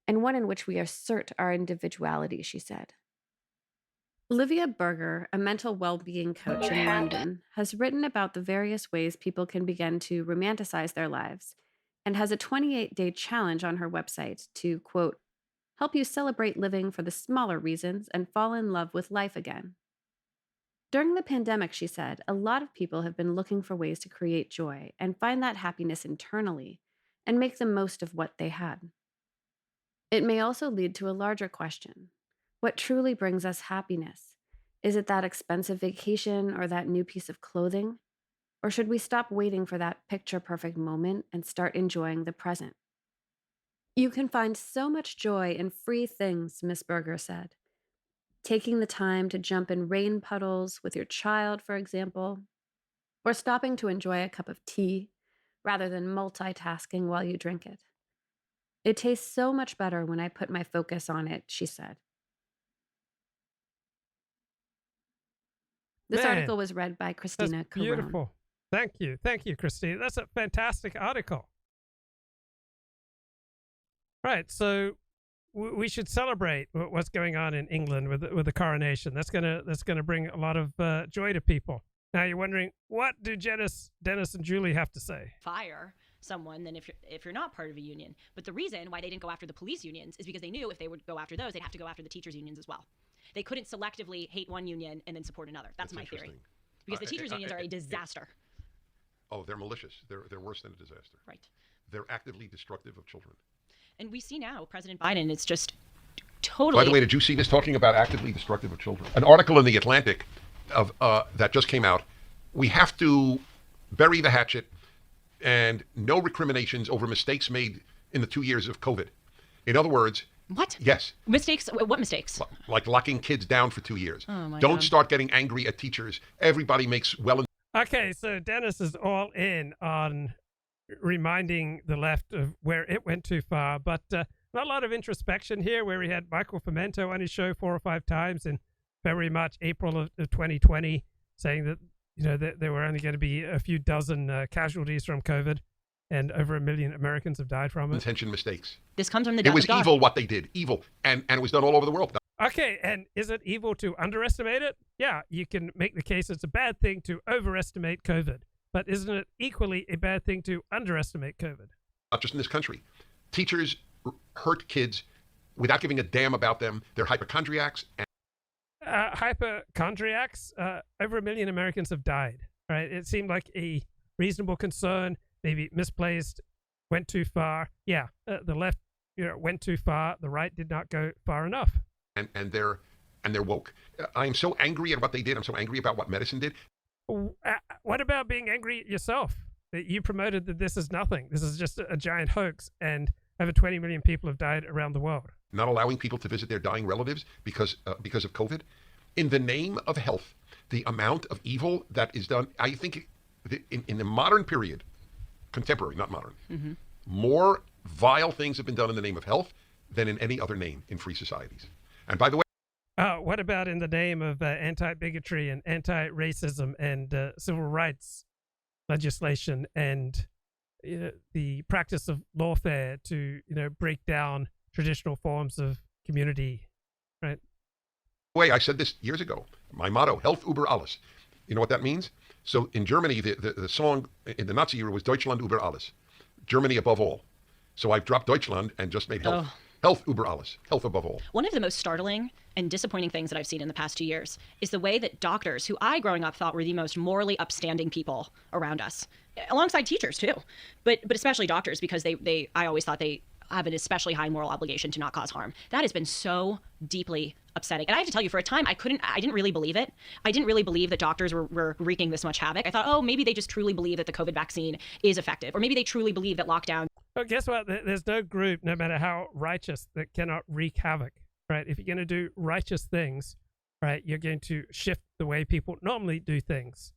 and one in which we assert our individuality, she said. Olivia Berger, a mental well-being coach in London, has written about the various ways people can begin to romanticize their lives, and has a 28-day challenge on her website to, quote, help you celebrate living for the smaller reasons and fall in love with life again. During the pandemic, she said, a lot of people have been looking for ways to create joy and find that happiness internally and make the most of what they had. It may also lead to a larger question. What truly brings us happiness? Is it that expensive vacation or that new piece of clothing? Or should we stop waiting for that picture-perfect moment and start enjoying the present? You can find so much joy in free things, Miss Berger said. Taking the time to jump in rain puddles with your child, for example, or stopping to enjoy a cup of tea rather than multitasking while you drink it. It tastes so much better when I put my focus on it, she said. This Man, article was read by Christina that's Carone. beautiful. Thank you, Christina. That's a fantastic article. Right, so we should celebrate what's going on in England with the coronation. That's gonna bring a lot of joy to people. Now you're wondering, what do Dennis and Julie have to say? Fire someone than if you're not part of a union. But the reason why they didn't go after the police unions is because they knew if they would go after those, they'd have to go after the teachers unions as well. They couldn't selectively hate one union and then support another. That's my theory. Because the teachers unions are a disaster. Oh, they're malicious. They're worse than a disaster. Right. They're actively destructive of children. And we see now President Biden, it's just totally... By the way, did you see this talking about actively destructive of children? An article in The Atlantic of that just came out. We have to bury the hatchet and no recriminations over mistakes made in the 2 years of COVID. In other words... What? Yes. Mistakes? What mistakes? Like locking kids down for 2 years. Oh my Don't God. start getting angry at teachers. Everybody makes well... Okay, so Dennis is all in on reminding the left of where it went too far, but not a lot of introspection here, where we had Michael Fomento on his show 4 or 5 times in February, March, April of 2020, saying that, you know, that there were only going to be a few dozen casualties from COVID, and over 1 million Americans have died from it. Intention mistakes. This comes from the It was evil what they did. Evil. And it was done all over the world. Okay, and is it evil to underestimate it? Yeah, you can make the case it's a bad thing to overestimate COVID. But isn't it equally a bad thing to underestimate COVID? Not just in this country. Teachers hurt kids without giving a damn about them. They're hypochondriacs. Hypochondriacs, over 1 million Americans have died, right? It seemed like a reasonable concern, maybe misplaced, went too far. Yeah, the left, went too far. The right did not go far enough. And they're woke. I am so angry at what they did. I'm so angry about what medicine did. What about being angry at yourself that you promoted that this is nothing? This is just a giant hoax, and over 20 million people have died around the world. Not allowing people to visit their dying relatives because of COVID. In the name of health, the amount of evil that is done, I think in the modern period, contemporary, not modern, more vile things have been done in the name of health than in any other name in free societies. And by the way, what about in the name of anti-bigotry and anti-racism and civil rights legislation and the practice of lawfare to break down traditional forms of community, right? I said this years ago. My motto, Health über alles. You know what that means? So in Germany, the song in the Nazi era was Deutschland über alles. Germany above all. So I've dropped Deutschland and just made health. Health über alles. Health above all. One of the most startling and disappointing things that I've seen in the past 2 years is the way that doctors, who I growing up thought were the most morally upstanding people around us, alongside teachers too, but especially doctors, because I always thought they have an especially high moral obligation to not cause harm. That has been so deeply upsetting. And I have to tell you, for a time, I didn't really believe it. I didn't really believe that doctors were wreaking this much havoc. I thought, oh, maybe they just truly believe that the COVID vaccine is effective, or maybe they truly believe that lockdown. Well, guess what? There's no group, no matter how righteous, that cannot wreak havoc, right? If you're going to do righteous things, right, you're going to shift the way people normally do things.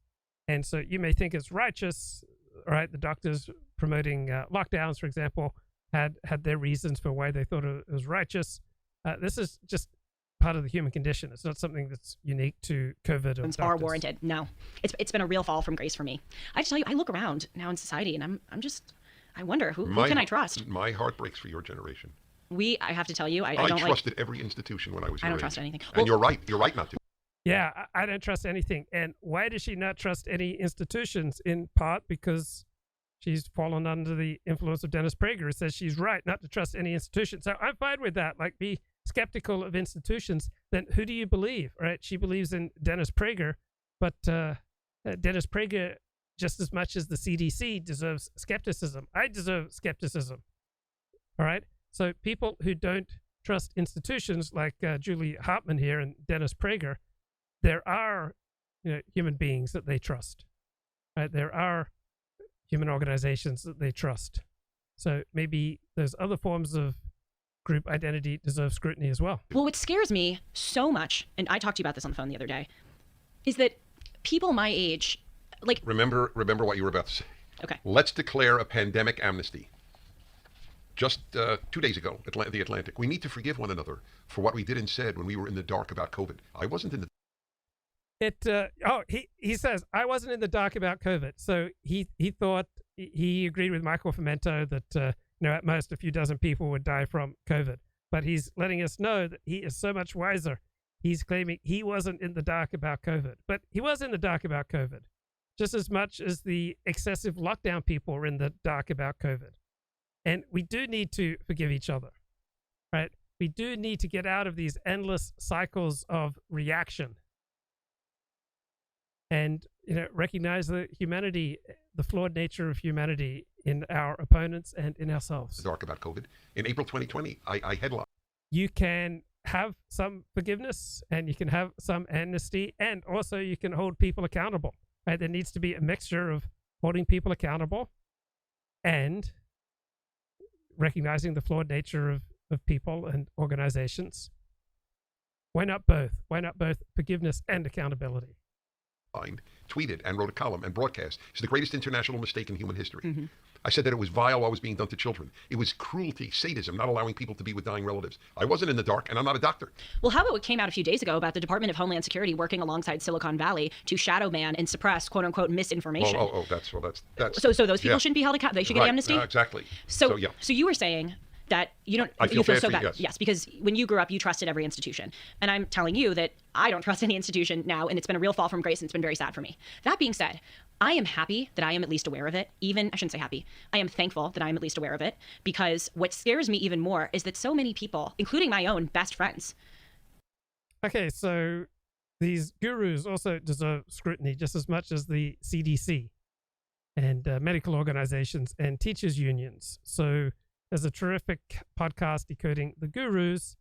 And so you may think it's righteous, right? The doctors promoting lockdowns, for example, had their reasons for why they thought it was righteous. This is just part of the human condition. It's not something that's unique to COVID. Or are warranted. No, it's been a real fall from grace for me. I have to tell you, I look around now in society, and I wonder who can I trust. My heart breaks for your generation. I have to tell you, I don't trusted every institution when I was your I don't age. trust anything. And you're right not to. Yeah, I don't trust anything. And why does she not trust any institutions? In part because she's fallen under the influence of Dennis Prager, who says she's right not to trust any institution. So I'm fine with that. Like, be skeptical of institutions. Then who do you believe? Right? She believes in Dennis Prager, but Dennis Prager, just as much as the CDC, deserves skepticism. I deserve skepticism. All right? So people who don't trust institutions like Julie Hartman here and Dennis Prager, there are human beings that they trust. Right? There are human organizations that they trust. So maybe those other forms of group identity deserve scrutiny as well. Well, what scares me so much, and I talked to you about this on the phone the other day, is that people my age, like... Remember what you were about to say. Okay. Let's declare a pandemic amnesty. Just 2 days ago, The Atlantic. We need to forgive one another for what we did and said when we were in the dark about COVID. I wasn't in the... He says, I wasn't in the dark about COVID. So he thought, he agreed with Michael Fomento that, at most a few dozen people would die from COVID. But he's letting us know that he is so much wiser. He's claiming he wasn't in the dark about COVID. But he was in the dark about COVID, just as much as the excessive lockdown people were in the dark about COVID. And we do need to forgive each other, right? We do need to get out of these endless cycles of reaction and recognize the humanity, the flawed nature of humanity in our opponents and in ourselves. Dark about COVID. In April 2020, I headlined. You can have some forgiveness and you can have some amnesty, and also you can hold people accountable. Right? There needs to be a mixture of holding people accountable and recognizing the flawed nature of people and organizations. Why not both? Why not both forgiveness and accountability? Tweeted and wrote a column and broadcast. It's the greatest international mistake in human history. Mm-hmm. I said that it was vile what was being done to children. It was cruelty, sadism, not allowing people to be with dying relatives. I wasn't in the dark, and I'm not a doctor. Well, how about what came out a few days ago about the Department of Homeland Security working alongside Silicon Valley to shadow ban and suppress "quote unquote" misinformation? That's so those people shouldn't be held accountable. They should get amnesty. Exactly. So you were saying that you feel so bad. Yes, because when you grew up, you trusted every institution. And I'm telling you that I don't trust any institution now, and it's been a real fall from grace, and it's been very sad for me. That being said, I am happy that I am at least aware of it. I shouldn't say happy. I am thankful that I am at least aware of it, because what scares me even more is that so many people, including my own best friends. Okay, so these gurus also deserve scrutiny just as much as the CDC and medical organizations and teachers unions. So there's a terrific podcast, Decoding the Gurus,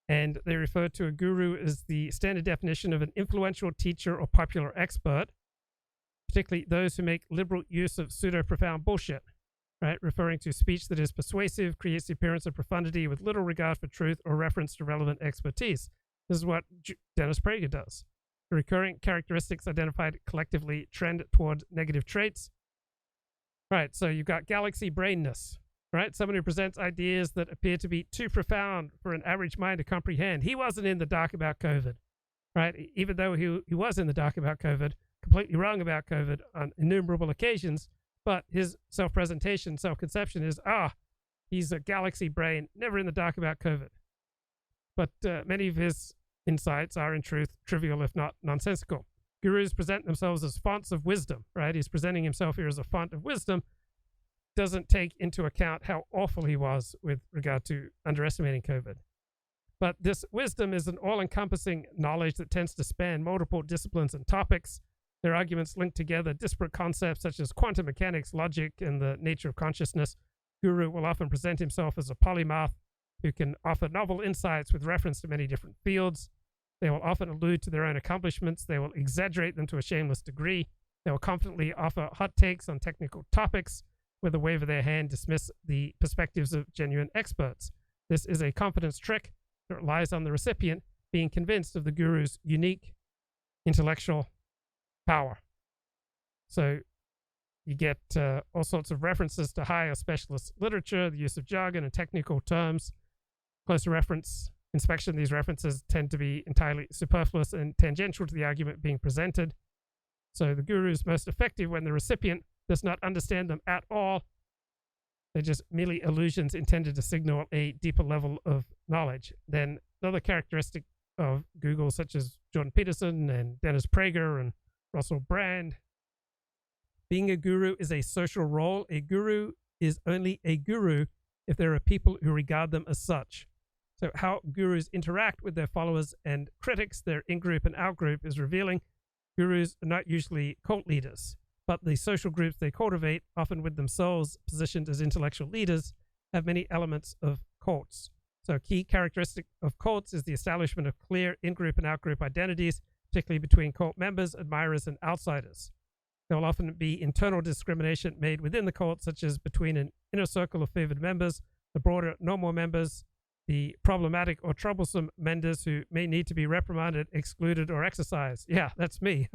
and they refer to a guru as the standard definition of an influential teacher or popular expert, particularly those who make liberal use of pseudo-profound bullshit, right? Referring to speech that is persuasive, creates the appearance of profundity with little regard for truth or reference to relevant expertise. This is what Dennis Prager does. The recurring characteristics identified collectively trend toward negative traits. Right, so you've got galaxy brainness, right? Someone who presents ideas that appear to be too profound for an average mind to comprehend. He wasn't in the dark about COVID, right? Even though he was in the dark about COVID, completely wrong about COVID on innumerable occasions, but his self-presentation, self-conception is, he's a galaxy brain, never in the dark about COVID. But many of his insights are in truth trivial, if not nonsensical. Gurus present themselves as fonts of wisdom, right? He's presenting himself here as a font of wisdom, doesn't take into account how awful he was with regard to underestimating COVID. But this wisdom is an all-encompassing knowledge that tends to span multiple disciplines and topics. Their arguments link together disparate concepts such as quantum mechanics, logic, and the nature of consciousness. Guru will often present himself as a polymath who can offer novel insights with reference to many different fields. They will often allude to their own accomplishments. They will exaggerate them to a shameless degree. They will confidently offer hot takes on technical topics, with a wave of their hand dismiss the perspectives of genuine experts. This is a confidence trick that relies on the recipient being convinced of the guru's unique intellectual power. So you get all sorts of references to higher specialist literature, the use of jargon and technical terms. Closer reference inspection, these references tend to be entirely superfluous and tangential to the argument being presented. So the guru is most effective when the recipient does not understand them at all. They're just merely illusions intended to signal a deeper level of knowledge. Then another characteristic of Google, such as Jordan Peterson and Dennis Prager and Russell Brand, Being a guru is a social role. A guru is only a guru if there are people who regard them as such. So how gurus interact with their followers and critics, their in-group and out-group, is revealing. Gurus are not usually cult leaders, but the social groups they cultivate, often with themselves positioned as intellectual leaders, have many elements of cults. So a key characteristic of cults is the establishment of clear in-group and out-group identities, particularly between cult members, admirers, and outsiders. There will often be internal discrimination made within the cult, such as between an inner circle of favored members, the broader normal members, the problematic or troublesome members who may need to be reprimanded, excluded, or exercised. Yeah, that's me.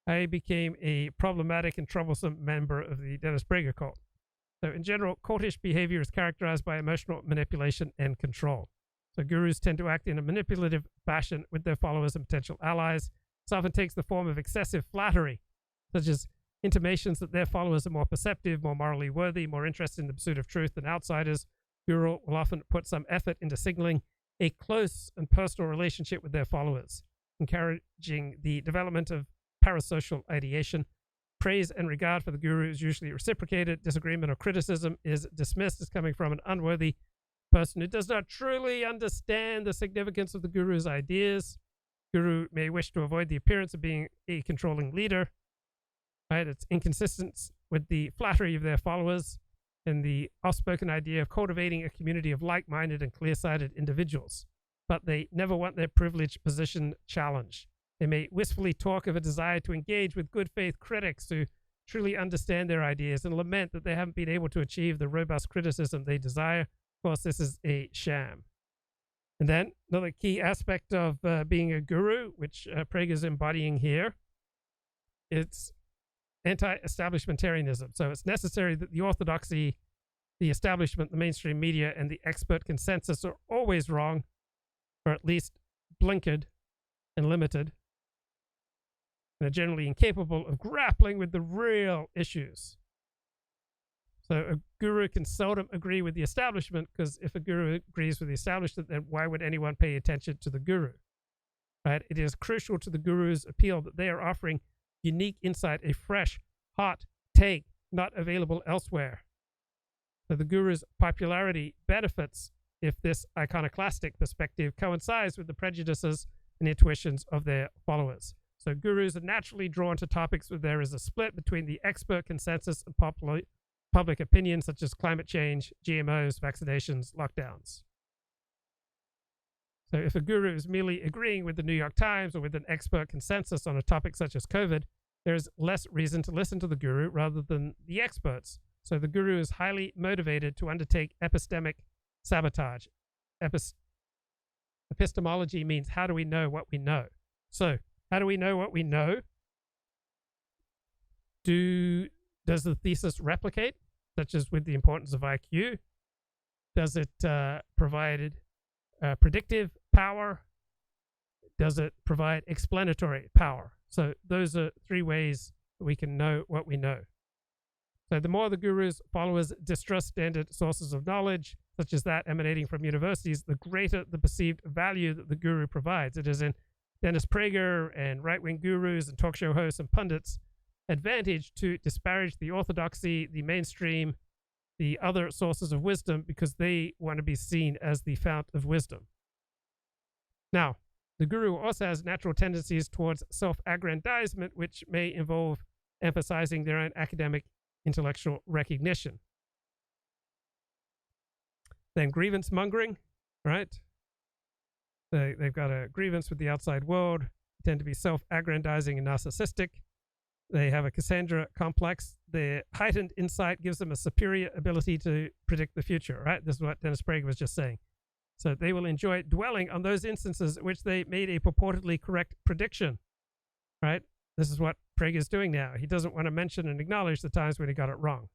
I became a problematic and troublesome member of the Dennis Prager cult. So in general, cultish behavior is characterized by emotional manipulation and control. So gurus tend to act in a manipulative fashion with their followers and potential allies. This often takes the form of excessive flattery, such as intimations that their followers are more perceptive, more morally worthy, more interested in the pursuit of truth than outsiders. Guru will often put some effort into signaling a close and personal relationship with their followers, encouraging the development of parasocial ideation. Praise and regard for the guru is usually reciprocated. Disagreement or criticism is dismissed as coming from an unworthy person who does not truly understand the significance of the guru's ideas. Guru may wish to avoid the appearance of being a controlling leader. Right? It's inconsistent with the flattery of their followers and the outspoken idea of cultivating a community of like-minded and clear-sighted individuals. But they never want their privileged position challenged. They may wistfully talk of a desire to engage with good faith critics who truly understand their ideas and lament that they haven't been able to achieve the robust criticism they desire. Of course, this is a sham. And then another key aspect of being a guru, which Prager is embodying here, it's anti-establishmentarianism. So it's necessary that the orthodoxy, the establishment, the mainstream media, and the expert consensus are always wrong, or at least blinkered and limited, and are generally incapable of grappling with the real issues. So a guru can seldom agree with the establishment, because if a guru agrees with the establishment, then why would anyone pay attention to the guru? Right? It is crucial to the guru's appeal that they are offering unique insight, a fresh, hot take not available elsewhere. So the guru's popularity benefits if this iconoclastic perspective coincides with the prejudices and intuitions of their followers. So gurus are naturally drawn to topics where there is a split between the expert consensus and public opinion, such as climate change, GMOs, vaccinations, lockdowns. So if a guru is merely agreeing with the New York Times or with an expert consensus on a topic such as COVID, there is less reason to listen to the guru rather than the experts. So the guru is highly motivated to undertake epistemic sabotage. Epistemology means how do we know what we know? So how do we know what we know? Does the thesis replicate, such as with the importance of IQ? Does it provide predictive power? Does it provide explanatory power? So those are three ways that we can know what we know. So the more the guru's followers distrust standard sources of knowledge, such as that emanating from universities, the greater the perceived value that the guru provides. It is in Dennis Prager and right-wing gurus and talk show hosts and pundits' advantage to disparage the orthodoxy, the mainstream, the other sources of wisdom, because they want to be seen as the fount of wisdom. Now, the guru also has natural tendencies towards self-aggrandizement, which may involve emphasizing their own academic intellectual recognition. Then grievance mongering, right? They've got a grievance with the outside world, they tend to be self-aggrandizing and narcissistic. They have a Cassandra complex. Their heightened insight gives them a superior ability to predict the future, right? This is what Dennis Prager was just saying. So they will enjoy dwelling on those instances in which they made a purportedly correct prediction, right? This is what Prager is doing now. He doesn't want to mention and acknowledge the times when he got it wrong.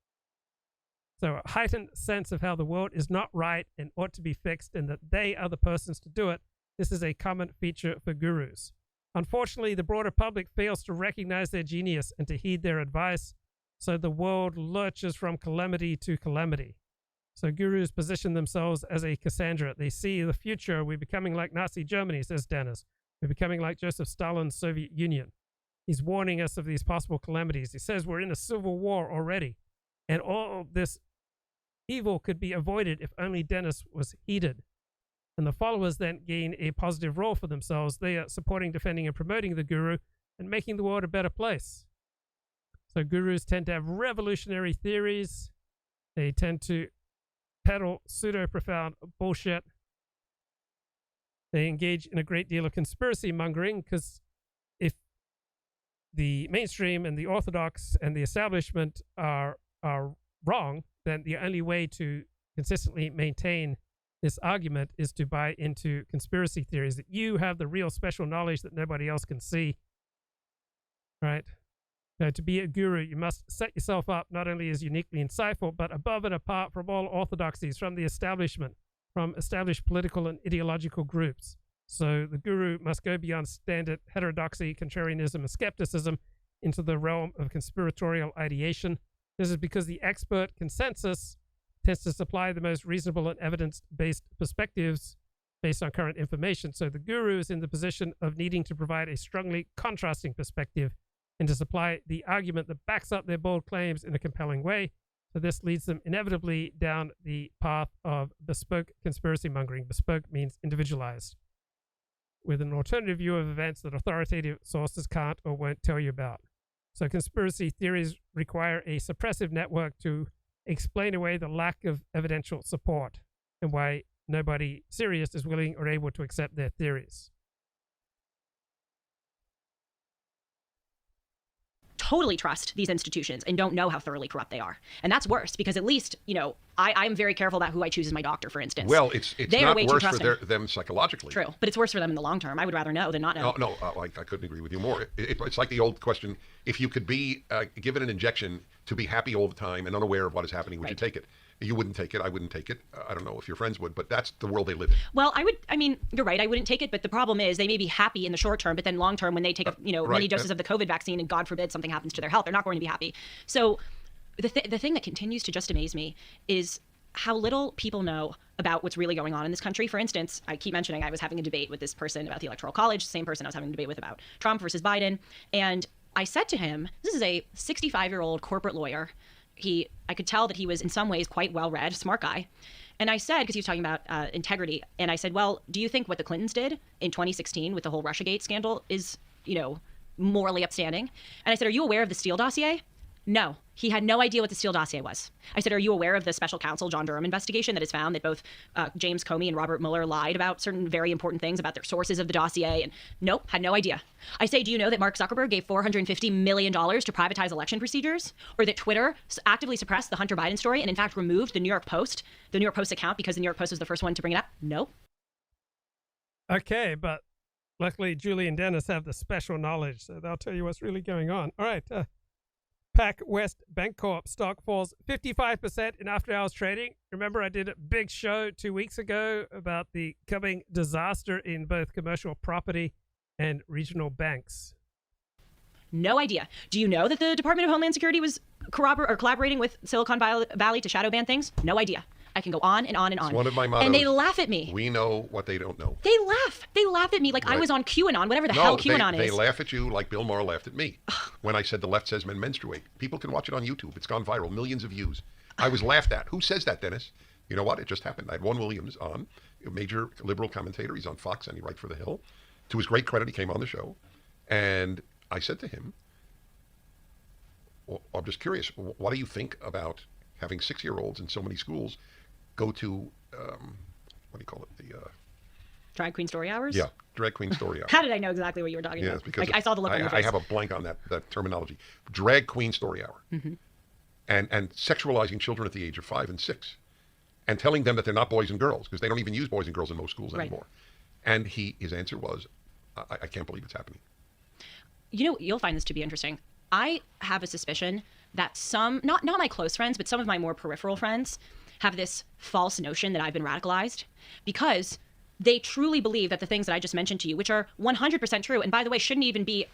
So a heightened sense of how the world is not right and ought to be fixed, and that they are the persons to do it. This is a common feature for gurus. Unfortunately, the broader public fails to recognize their genius and to heed their advice, so the world lurches from calamity to calamity. So gurus position themselves as a Cassandra. They see the future. We're becoming like Nazi Germany, says Dennis. We're becoming like Joseph Stalin's Soviet Union. He's warning us of these possible calamities. He says we're in a civil war already, and all this evil could be avoided if only Dennis was heeded. And the followers then gain a positive role for themselves. They are supporting, defending, and promoting the guru and making the world a better place. So gurus tend to have revolutionary theories. They tend to peddle pseudo-profound bullshit. They engage in a great deal of conspiracy mongering, because if the mainstream and the orthodox and the establishment are wrong, then the only way to consistently maintain this argument is to buy into conspiracy theories, that you have the real special knowledge that nobody else can see. Right? Now, to be a guru, you must set yourself up not only as uniquely insightful, but above and apart from all orthodoxies, from the establishment, from established political and ideological groups. So the guru must go beyond standard heterodoxy, contrarianism, and skepticism into the realm of conspiratorial ideation. This is because the expert consensus tends to supply the most reasonable and evidence-based perspectives based on current information. So the guru is in the position of needing to provide a strongly contrasting perspective and to supply the argument that backs up their bold claims in a compelling way. So this leads them inevitably down the path of bespoke conspiracy mongering. Bespoke means individualized, with an alternative view of events that authoritative sources can't or won't tell you about. So conspiracy theories require a suppressive network to explain away the lack of evidential support and why nobody serious is willing or able to accept their theories. Totally trust these institutions and don't know how thoroughly corrupt they are. And that's worse, because at least, I'm very careful about who I choose as my doctor, for instance. Well, it's they not are way worse too for them psychologically. True, but it's worse for them in the long term. I would rather know than not know. No, I couldn't agree with you more. It's like the old question, if you could be given an injection to be happy all the time and unaware of what is happening, would you take it? You wouldn't take it. I wouldn't take it. I don't know if your friends would, but that's the world they live in. Well, you're right. I wouldn't take it, but the problem is they may be happy in the short term, but then long term, when they take many doses of the COVID vaccine and God forbid something happens to their health, they're not going to be happy. So the thing that continues to just amaze me is how little people know about what's really going on in this country. For instance, I keep mentioning I was having a debate with this person about the Electoral College, same person I was having a debate with about Trump versus Biden. And I said to him, this is a 65-year-old corporate lawyer. I could tell that he was in some ways quite well-read, smart guy. And I said, because he was talking about integrity, and I said, well, do you think what the Clintons did in 2016 with the whole Russiagate scandal is, morally upstanding? And I said, are you aware of the Steele dossier? No, he had no idea what the Steele dossier was. I said, are you aware of the special counsel John Durham investigation that has found that both James Comey and Robert Mueller lied about certain very important things about their sources of the dossier? And nope, had no idea. I say, do you know that Mark Zuckerberg gave $450 million to privatize election procedures? Or that Twitter actively suppressed the Hunter Biden story and in fact removed the New York Post account because the New York Post was the first one to bring it up? Nope. Okay, but luckily Julie and Dennis have the special knowledge, so they'll tell you what's really going on. All right, Pac West Bancorp stock falls 55% in after-hours trading. Remember, I did a big show 2 weeks ago about the coming disaster in both commercial property and regional banks. No idea. Do you know that the Department of Homeland Security was collaborating with Silicon Valley to shadow ban things? No idea. I can go on and on and on. It's one of my mottos. And they laugh at me. We know what they don't know. They laugh. They laugh at me like I was on QAnon, whatever the hell QAnon is. They laugh at you like Bill Maher laughed at me when I said the left says men menstruate. People can watch it on YouTube. It's gone viral. Millions of views. I was laughed at. Who says that, Dennis? You know what? It just happened. I had Juan Williams on, a major liberal commentator. He's on Fox and he writes for The Hill. To his great credit, he came on the show. And I said to him, well, I'm just curious, what do you think about having 6-year-olds in so many schools go to, what do you call it? The Drag Queen Story Hours? Yeah, Drag Queen Story Hours. How did I know exactly what you were talking about? Because I saw the look on your face. I have a blank on that terminology. Drag Queen Story Hour. Mm-hmm. And sexualizing children at the age of 5 and 6. And telling them that they're not boys and girls, because they don't even use boys and girls in most schools anymore. And his answer was, I can't believe it's happening. You'll find this to be interesting. I have a suspicion that some, not my close friends, but some of my more peripheral friends have this false notion that I've been radicalized because they truly believe that the things that I just mentioned to you, which are 100% true, and by the way, shouldn't even be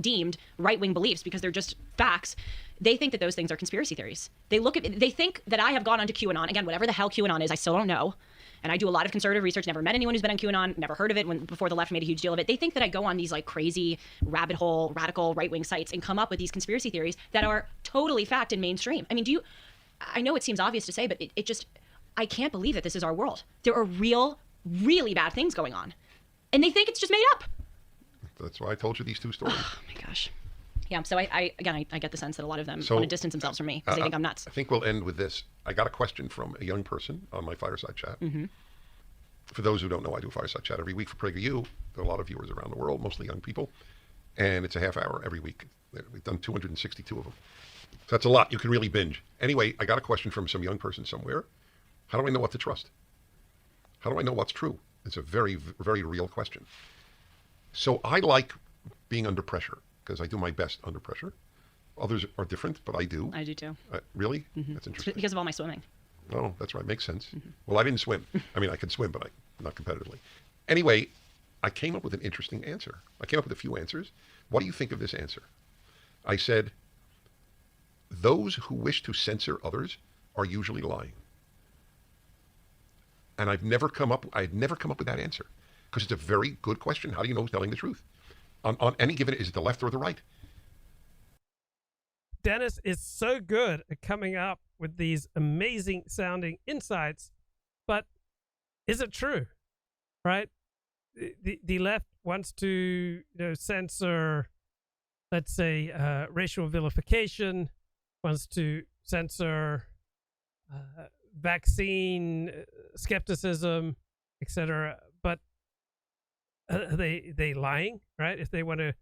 deemed right-wing beliefs because they're just facts. They think that those things are conspiracy theories. They think that I have gone onto QAnon, again, whatever the hell QAnon is, I still don't know. and I do a lot of conservative research, never met anyone who's been on QAnon, never heard of it before the left made a huge deal of it. They think that I go on these like crazy rabbit hole, radical right-wing sites and come up with these conspiracy theories that are totally fact and mainstream. I mean, I know it seems obvious to say, but it just, I can't believe that this is our world. There are really bad things going on. And they think it's just made up. That's why I told you these two stories. Oh my gosh. Yeah, so I get the sense that a lot of them want to distance themselves from me because they think I'm nuts. I think we'll end with this. I got a question from a young person on my fireside chat. Mm-hmm. For those who don't know, I do a fireside chat every week for PragerU. There are a lot of viewers around the world, mostly young people. And it's a half hour every week. We've done 262 of them. So that's a lot. You can really binge. Anyway, I got a question from some young person somewhere. How do I know what to trust? How do I know what's true? It's a very, very real question. So I like being under pressure because I do my best under pressure. Others are different, but I do. I do too. Really? Mm-hmm. That's interesting. It's because of all my swimming. Oh, that's right. Makes sense. Mm-hmm. Well, I didn't swim. I mean, I can swim, but not competitively. Anyway, I came up with an interesting answer. I came up with a few answers. What do you think of this answer? I said, those who wish to censor others are usually lying. And I'd never come up with that answer because it's a very good question. How do you know who's telling the truth? On any given, is it the left or the right? Dennis is so good at coming up with these amazing sounding insights, but is it true? Right? The left wants to censor, let's say, racial vilification, wants to censor vaccine skepticism, etc. But are they lying, right? If they want to,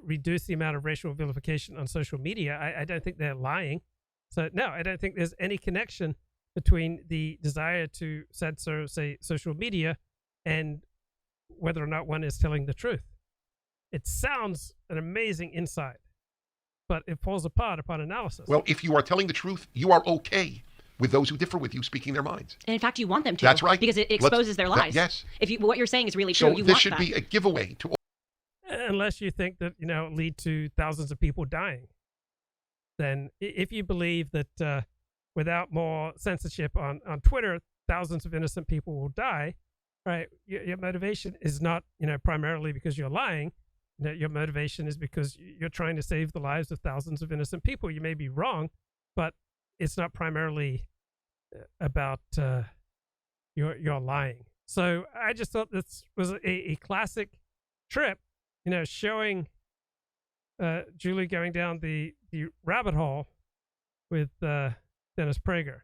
reduce the amount of racial vilification on social media, I don't think they're lying. So no, I don't think there's any connection between the desire to censor, say, social media and whether or not one is telling the truth. It sounds an amazing insight, but it falls apart upon analysis. Well, if you are telling the truth, you are okay with those who differ with you speaking their minds. And in fact, you want them to. That's right. Because it exposes their lies. Yes. If what you're saying is really true, so you this want should that. be a giveaway to all. Unless you think that, lead to thousands of people dying. Then if you believe that without more censorship on Twitter, thousands of innocent people will die, right? Your motivation is not, primarily because you're lying. Your motivation is because you're trying to save the lives of thousands of innocent people. You may be wrong, but it's not primarily about your lying. So I just thought this was a classic trip, showing Julie going down the rabbit hole with Dennis Prager.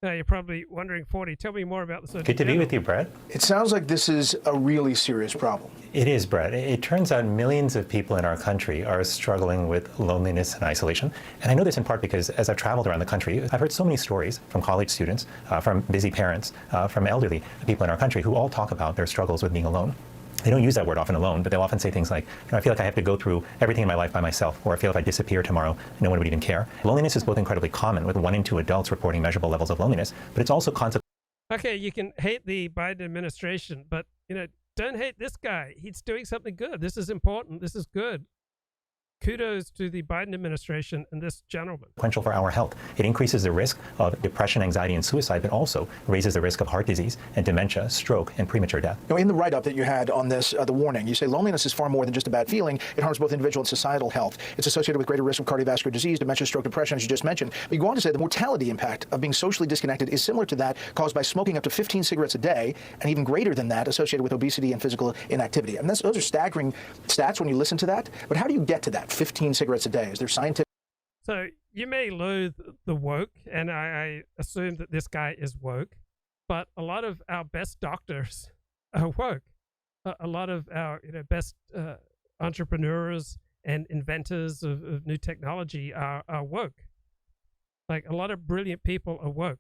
Now you're probably wondering, 40, tell me more about this. Good to be with you, Brett. It sounds like this is a really serious problem. It is, Brett. It turns out millions of people in our country are struggling with loneliness and isolation. And I know this in part because as I've traveled around the country, I've heard so many stories from college students, from busy parents, from elderly people in our country who all talk about their struggles with being alone. They don't use that word often, alone, but they'll often say things like, I feel like I have to go through everything in my life by myself, or I feel if I disappear tomorrow, no one would even care. Loneliness is both incredibly common, with 1 in 2 adults reporting measurable levels of loneliness, but it's also Okay, you can hate the Biden administration, but, don't hate this guy. He's doing something good. This is important. This is good. Kudos to the Biden administration and this gentleman. Consequential for our health. It increases the risk of depression, anxiety, and suicide, but also raises the risk of heart disease and dementia, stroke, and premature death. In the write-up that you had on this, the warning, you say loneliness is far more than just a bad feeling. It harms both individual and societal health. It's associated with greater risk of cardiovascular disease, dementia, stroke, depression, as you just mentioned. But you go on to say the mortality impact of being socially disconnected is similar to that caused by smoking up to 15 cigarettes a day, and even greater than that associated with obesity and physical inactivity. And those are staggering stats when you listen to that. But how do you get to that 15 cigarettes a day? Is there scientific? So you may loathe the woke, and I assume that this guy is woke, but a lot of our best doctors are woke. A lot of our best entrepreneurs and inventors of new technology are woke. Like a lot of brilliant people are woke.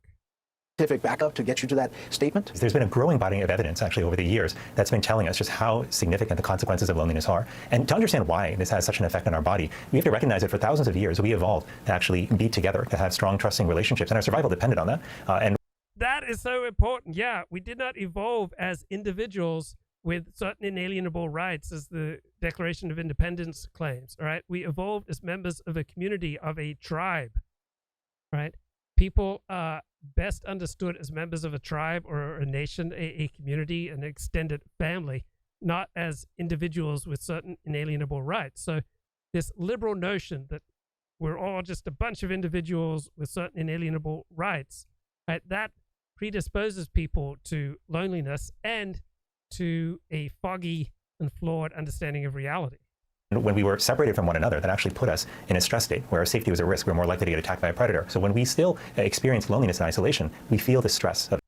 Scientific backup to get you to that statement? There's been a growing body of evidence actually over the years that's been telling us just how significant the consequences of loneliness are. And to understand why this has such an effect on our body, we have to recognize that for thousands of years we evolved to actually be together, to have strong, trusting relationships, and our survival depended on that. That is so important. Yeah, we did not evolve as individuals with certain inalienable rights, as the Declaration of Independence claims. All right, we evolved as members of a community, of a tribe. Right. people are best understood as members of a tribe or a nation, a community, an extended family, not as individuals with certain inalienable rights. So this liberal notion that we're all just a bunch of individuals with certain inalienable rights, right, that predisposes people to loneliness and to a foggy and flawed understanding of reality. When we were separated from one another, that actually put us in a stress state where our safety was at risk. We were more likely to get attacked by a predator. So when we still experience loneliness and isolation, we feel the stress of.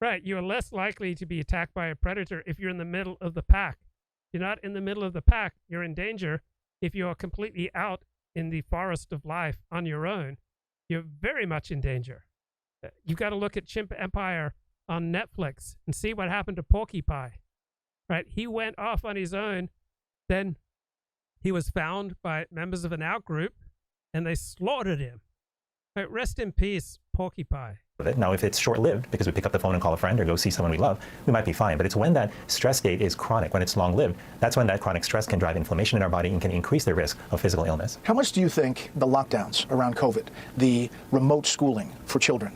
Right. You are less likely to be attacked by a predator if you're in the middle of the pack. If you're not in the middle of the pack, you're in danger. If you are completely out in the forest of life on your own, you're very much in danger. You've got to look at Chimp Empire on Netflix and see what happened to Porky Pie. Right. He went off on his own. Then he was found by members of an out-group, and they slaughtered him. Right, rest in peace, Porky Pie. Now, if it's short-lived, because we pick up the phone and call a friend or go see someone we love, we might be fine. But it's when that stress state is chronic, when it's long-lived, that's when that chronic stress can drive inflammation in our body and can increase the risk of physical illness. How much do you think the lockdowns around COVID, the remote schooling for children,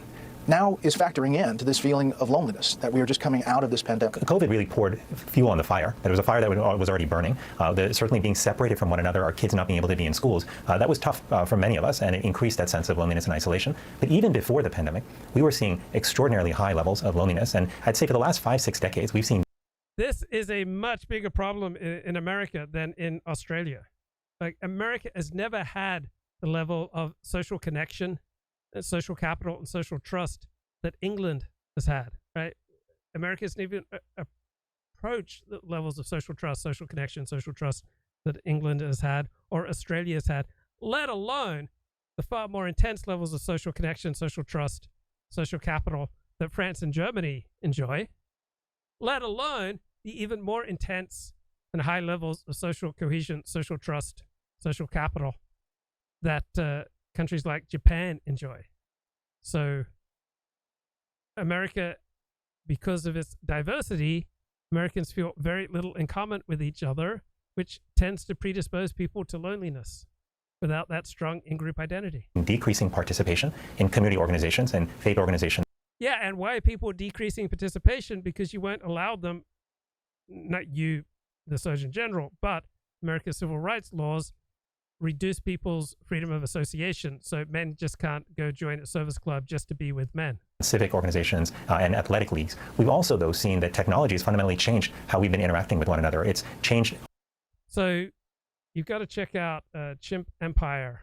now is factoring in to this feeling of loneliness, that we are just coming out of this pandemic? COVID really poured fuel on the fire. There was a fire that was already burning. Certainly being separated from one another, our kids not being able to be in schools, that was tough for many of us, and it increased that sense of loneliness and isolation. But even before the pandemic, we were seeing extraordinarily high levels of loneliness. And I'd say for the last 5-6 decades, we've seen. This is a much bigger problem in America than in Australia. Like, America has never had the level of social connection, social capital, and social trust that England has had, right? America hasn't even approached the levels of social trust, social connection, social trust that England has had or Australia has had, let alone the far more intense levels of social connection, social trust, social capital that France and Germany enjoy, let alone the even more intense and high levels of social cohesion, social trust, social capital that countries like Japan enjoy. So America, because of its diversity, Americans feel very little in common with each other, which tends to predispose people to loneliness without that strong in-group identity. Decreasing participation in community organizations and faith organizations. Yeah, and why are people decreasing participation? Because you won't allow them, not you, the Surgeon General, but America's civil rights laws reduce people's freedom of association, so men just can't go join a service club just to be with men. Civic organizations and athletic leagues. We've also, though, seen that technology has fundamentally changed how we've been interacting with one another. It's changed. So you've got to check out Chimp Empire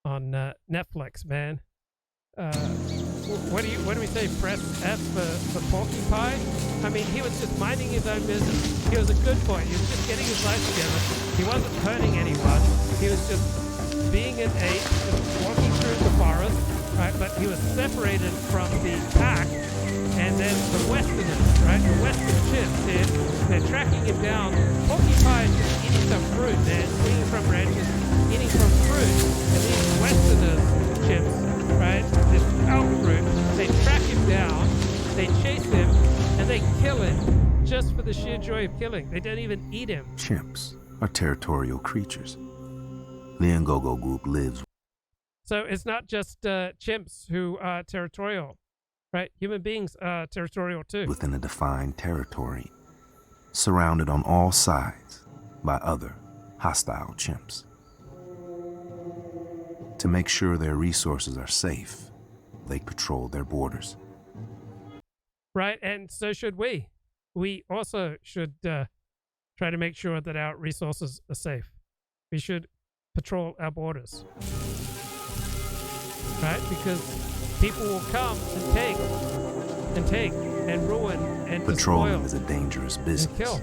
on Netflix, man. What do we say? Press F for Porky Pie? I mean, he was just minding his own business. He was a good boy. He was just getting his life together. He wasn't hurting anyone. He was just being an ape, just walking through the forest, right? But he was separated from the pack, and then the Westerners, right? The Western chimps, they're tracking him down. Porky Pie is just eating some fruit, man, swinging from branches, eating some fruit, and these Westerners chimps, right? This out group, they track him down, they chase him, and they kill him just for the sheer joy of killing. They don't even eat him. Chimps are territorial creatures. The Ngogo group lives. So it's not just chimps who are territorial, right? Human beings are territorial too. Within a defined territory, surrounded on all sides by other hostile chimps. To make sure their resources are safe, they patrol their borders. Right, and so should we. We also should try to make sure that our resources are safe. We should patrol our borders. Right, because people will come and take and ruin and Patrolling despoil is a dangerous and business. kill.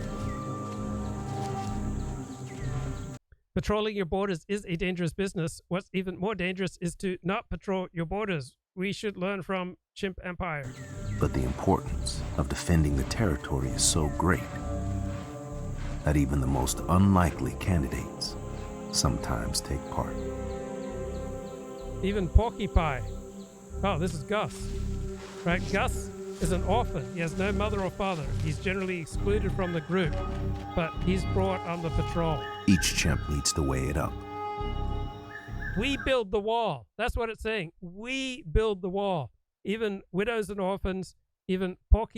Patrolling your borders is a dangerous business. What's even more dangerous is to not patrol your borders. We should learn from Chimp Empire. But the importance of defending the territory is so great that even the most unlikely candidates sometimes take part. Even Porky Pie. Oh, this is Gus. Right? Gus is an orphan. He has no mother or father. He's generally excluded from the group, but he's brought on the patrol. Each chimp needs to weigh it up. We build the wall. That's what it's saying. We build the wall. Even widows and orphans, even Pork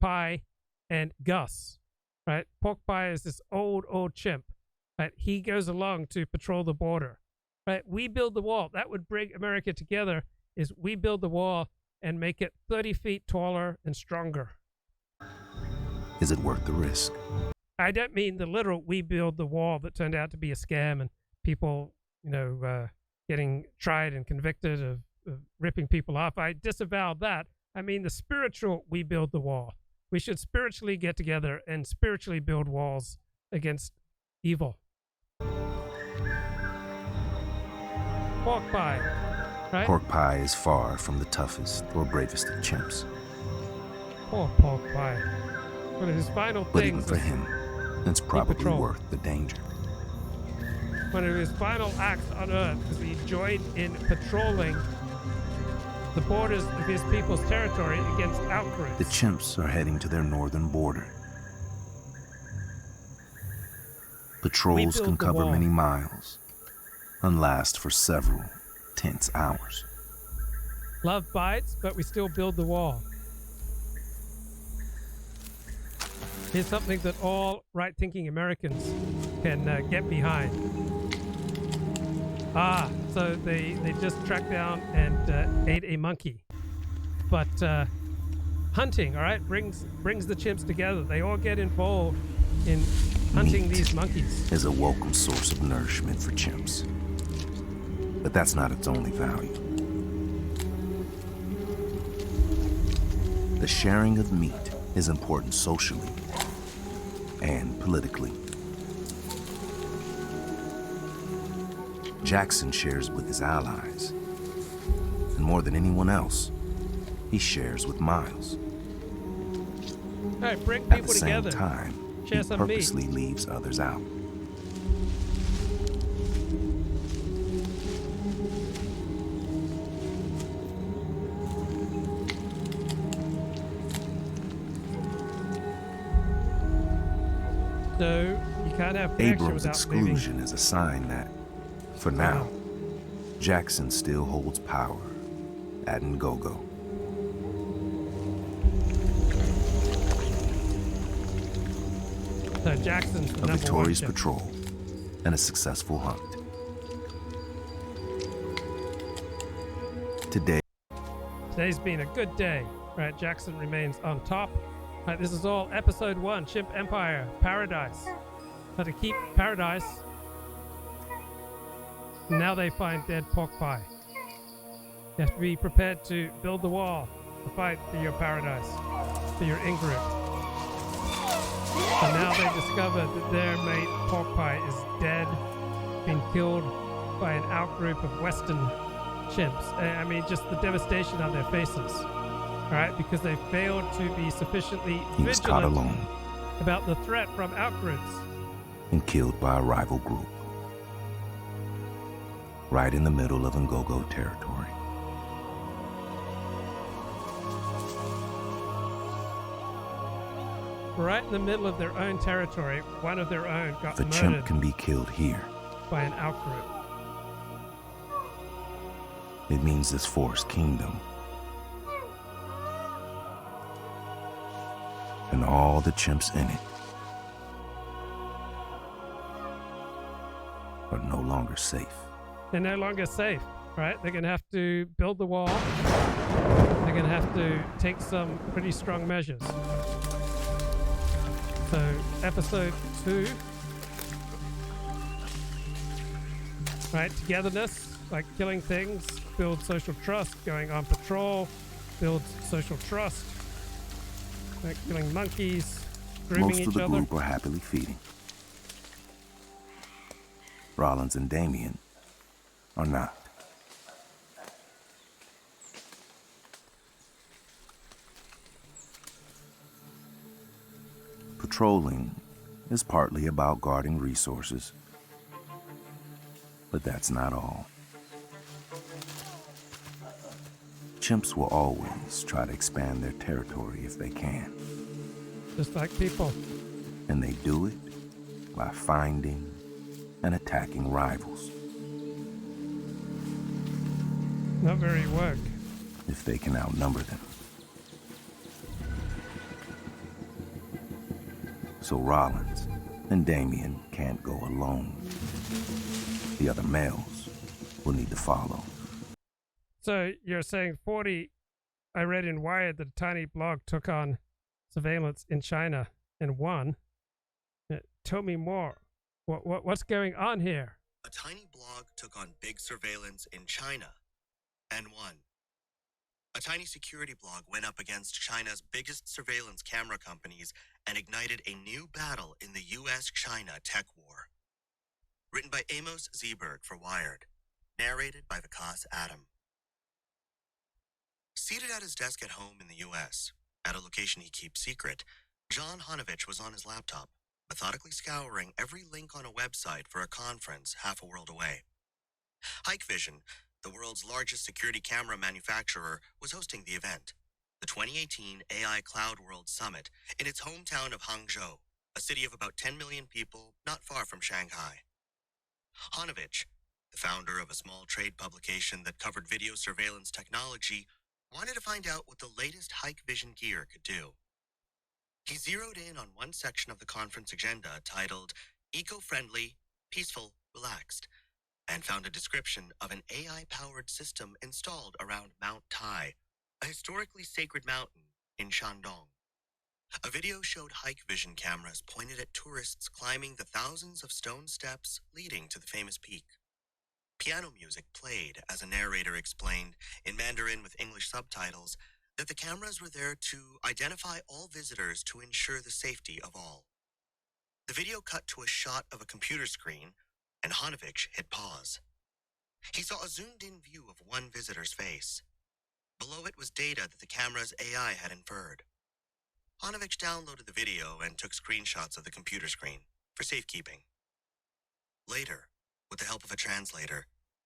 Pie, and Gus, right? Pork Pie is this old chimp, right? He goes along to patrol the border, right? We build the wall. That would bring America together, is we build the wall and make it 30 feet taller and stronger. Is it worth the risk? I don't mean the literal we build the wall that turned out to be a scam and people, getting tried and convicted of ripping people off. I disavow that. I mean the spiritual we build the wall. We should spiritually get together and spiritually build walls against evil. Pork Pie, right? Pork Pie is far from the toughest or bravest of chimps. Poor Pork Pie. One of his final But things even for him, it's probably patrol. worth the danger. One of his final acts on Earth is he joined in patrolling the borders of his people's territory against outgroups. The chimps are heading to their northern border. Patrols build can the cover wall. many miles and last for several tense hours. Love bites, but we still build the wall. Here's something that all right-thinking Americans can get behind. So they just tracked down and ate a monkey. But hunting, all right, brings the chimps together. They all get involved in hunting these monkeys. Is a welcome source of nourishment for chimps. But that's not its only value. The sharing of meat is important socially and politically. Jackson shares with his allies, and more than anyone else, he shares with Miles. All right, bring At people the same together. time, Share he some meat. purposely leaves others out. So you can't have connection Abrams' without leaving. exclusion is a sign that, for now, Jackson still holds power at Ngogo. So Jackson's the A number victorious one chimp. patrol and a successful hunt. Today's been a good day, right? Jackson remains on top. Right, this is all episode 1, Chimp Empire, Paradise. How to keep paradise. Now they find dead pork pie. You have to be prepared to build the wall, to fight for your paradise, for your in-group. And now they discover that their mate pork pie is dead, been killed by an outgroup of Western chimps. I mean, just the devastation on their faces. All right, because they failed to be sufficiently He was caught vigilant alone about the threat from outgroups. and killed by a rival group. Right in the middle of Ngogo territory. Right in the middle of their own territory, one of their own got If a murdered chimp can be killed here, by an outgroup. it means this forest kingdom and all the chimps in it are no longer safe. They're no longer safe, right? They're going to have to build the wall. They're going to have to take some pretty strong measures. So, episode 2. Right, togetherness, like killing things, build social trust, going on patrol, build social trust, like killing monkeys, grooming Most each of the other. group are happily feeding. Rollins and Damien are not. Patrolling is partly about guarding resources, but that's not all. Chimps will always try to expand their territory if they can, Just like people. and they do it by finding and attacking rivals. Not very woke. if they can outnumber them. So Rollins and Damien can't go alone. The other males will need to follow. So you're saying 40, I read in Wired that a tiny blog took on surveillance in China and won. Tell me more. What's going on here? A tiny blog took on big surveillance in China and won. A tiny security blog went up against China's biggest surveillance camera companies and ignited a new battle in the US-China tech war. Written by Amos Zeberg for Wired. Narrated by Vikas Adam. Seated at his desk at home in the US, at a location he keeps secret, John Honovich was on his laptop, methodically scouring every link on a website for a conference half a world away. Hikvision, the world's largest security camera manufacturer, was hosting the event, the 2018 AI Cloud World Summit, in its hometown of Hangzhou, a city of about 10 million people not far from Shanghai. Honovich, the founder of a small trade publication that covered video surveillance technology, wanted to find out what the latest Hikvision gear could do. He zeroed in on one section of the conference agenda titled Eco-Friendly, Peaceful, Relaxed, and found a description of an AI-powered system installed around Mount Tai, a historically sacred mountain in Shandong. A video showed Hikvision cameras pointed at tourists climbing the thousands of stone steps leading to the famous peak. Piano music played as a narrator explained, in Mandarin with English subtitles, that the cameras were there to identify all visitors to ensure the safety of all. The video cut to a shot of a computer screen, and Honovich hit pause. He saw a zoomed-in view of one visitor's face. Below it was data that the camera's AI had inferred. Honovich downloaded the video and took screenshots of the computer screen for safekeeping. Later, with the help of a translator,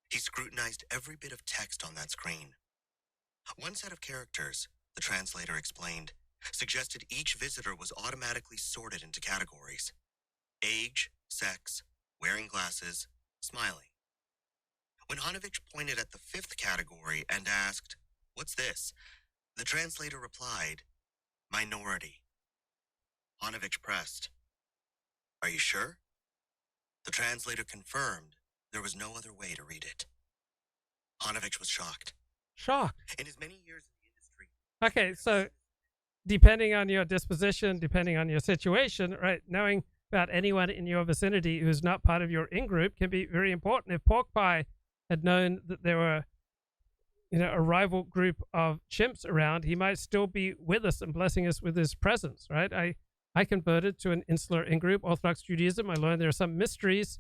he scrutinized every bit of text on that screen. One set of characters, the translator explained, suggested each visitor was automatically sorted into categories: age, sex, wearing glasses, smiling. When Honovich pointed at the fifth category and asked, "What's this?" the translator replied, "Minority." Honovich pressed, "Are you sure?" The translator confirmed there was no other way to read it. Honovich was shocked. Shocked. In his many years in the industry. Okay, so depending on your disposition, depending on your situation, right, knowing about anyone in your vicinity who's not part of your in-group can be very important. If Pork Pie had known that there were, a rival group of chimps around, he might still be with us and blessing us with his presence, right? I converted to an insular in-group, Orthodox Judaism. I learned there are some mysteries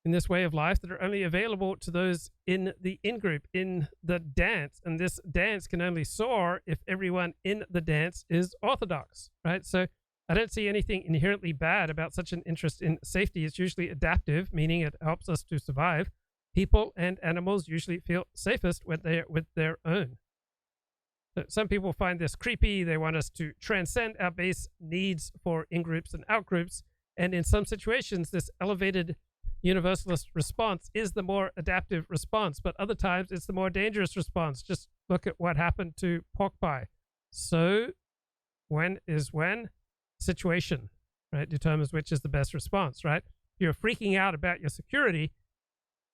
in this way of life that are only available to those in the in-group, in the dance. And this dance can only soar if everyone in the dance is Orthodox, right? So I don't see anything inherently bad about such an interest in safety. It's usually adaptive, meaning it helps us to survive. People and animals usually feel safest when they're with their own. So some people find this creepy. They want us to transcend our base needs for in-groups and out-groups. And in some situations, this elevated universalist response is the more adaptive response, but other times it's the more dangerous response. Just look at what happened to Pork Pie. So when situation, right, determines which is the best response, right? If you're freaking out about your security,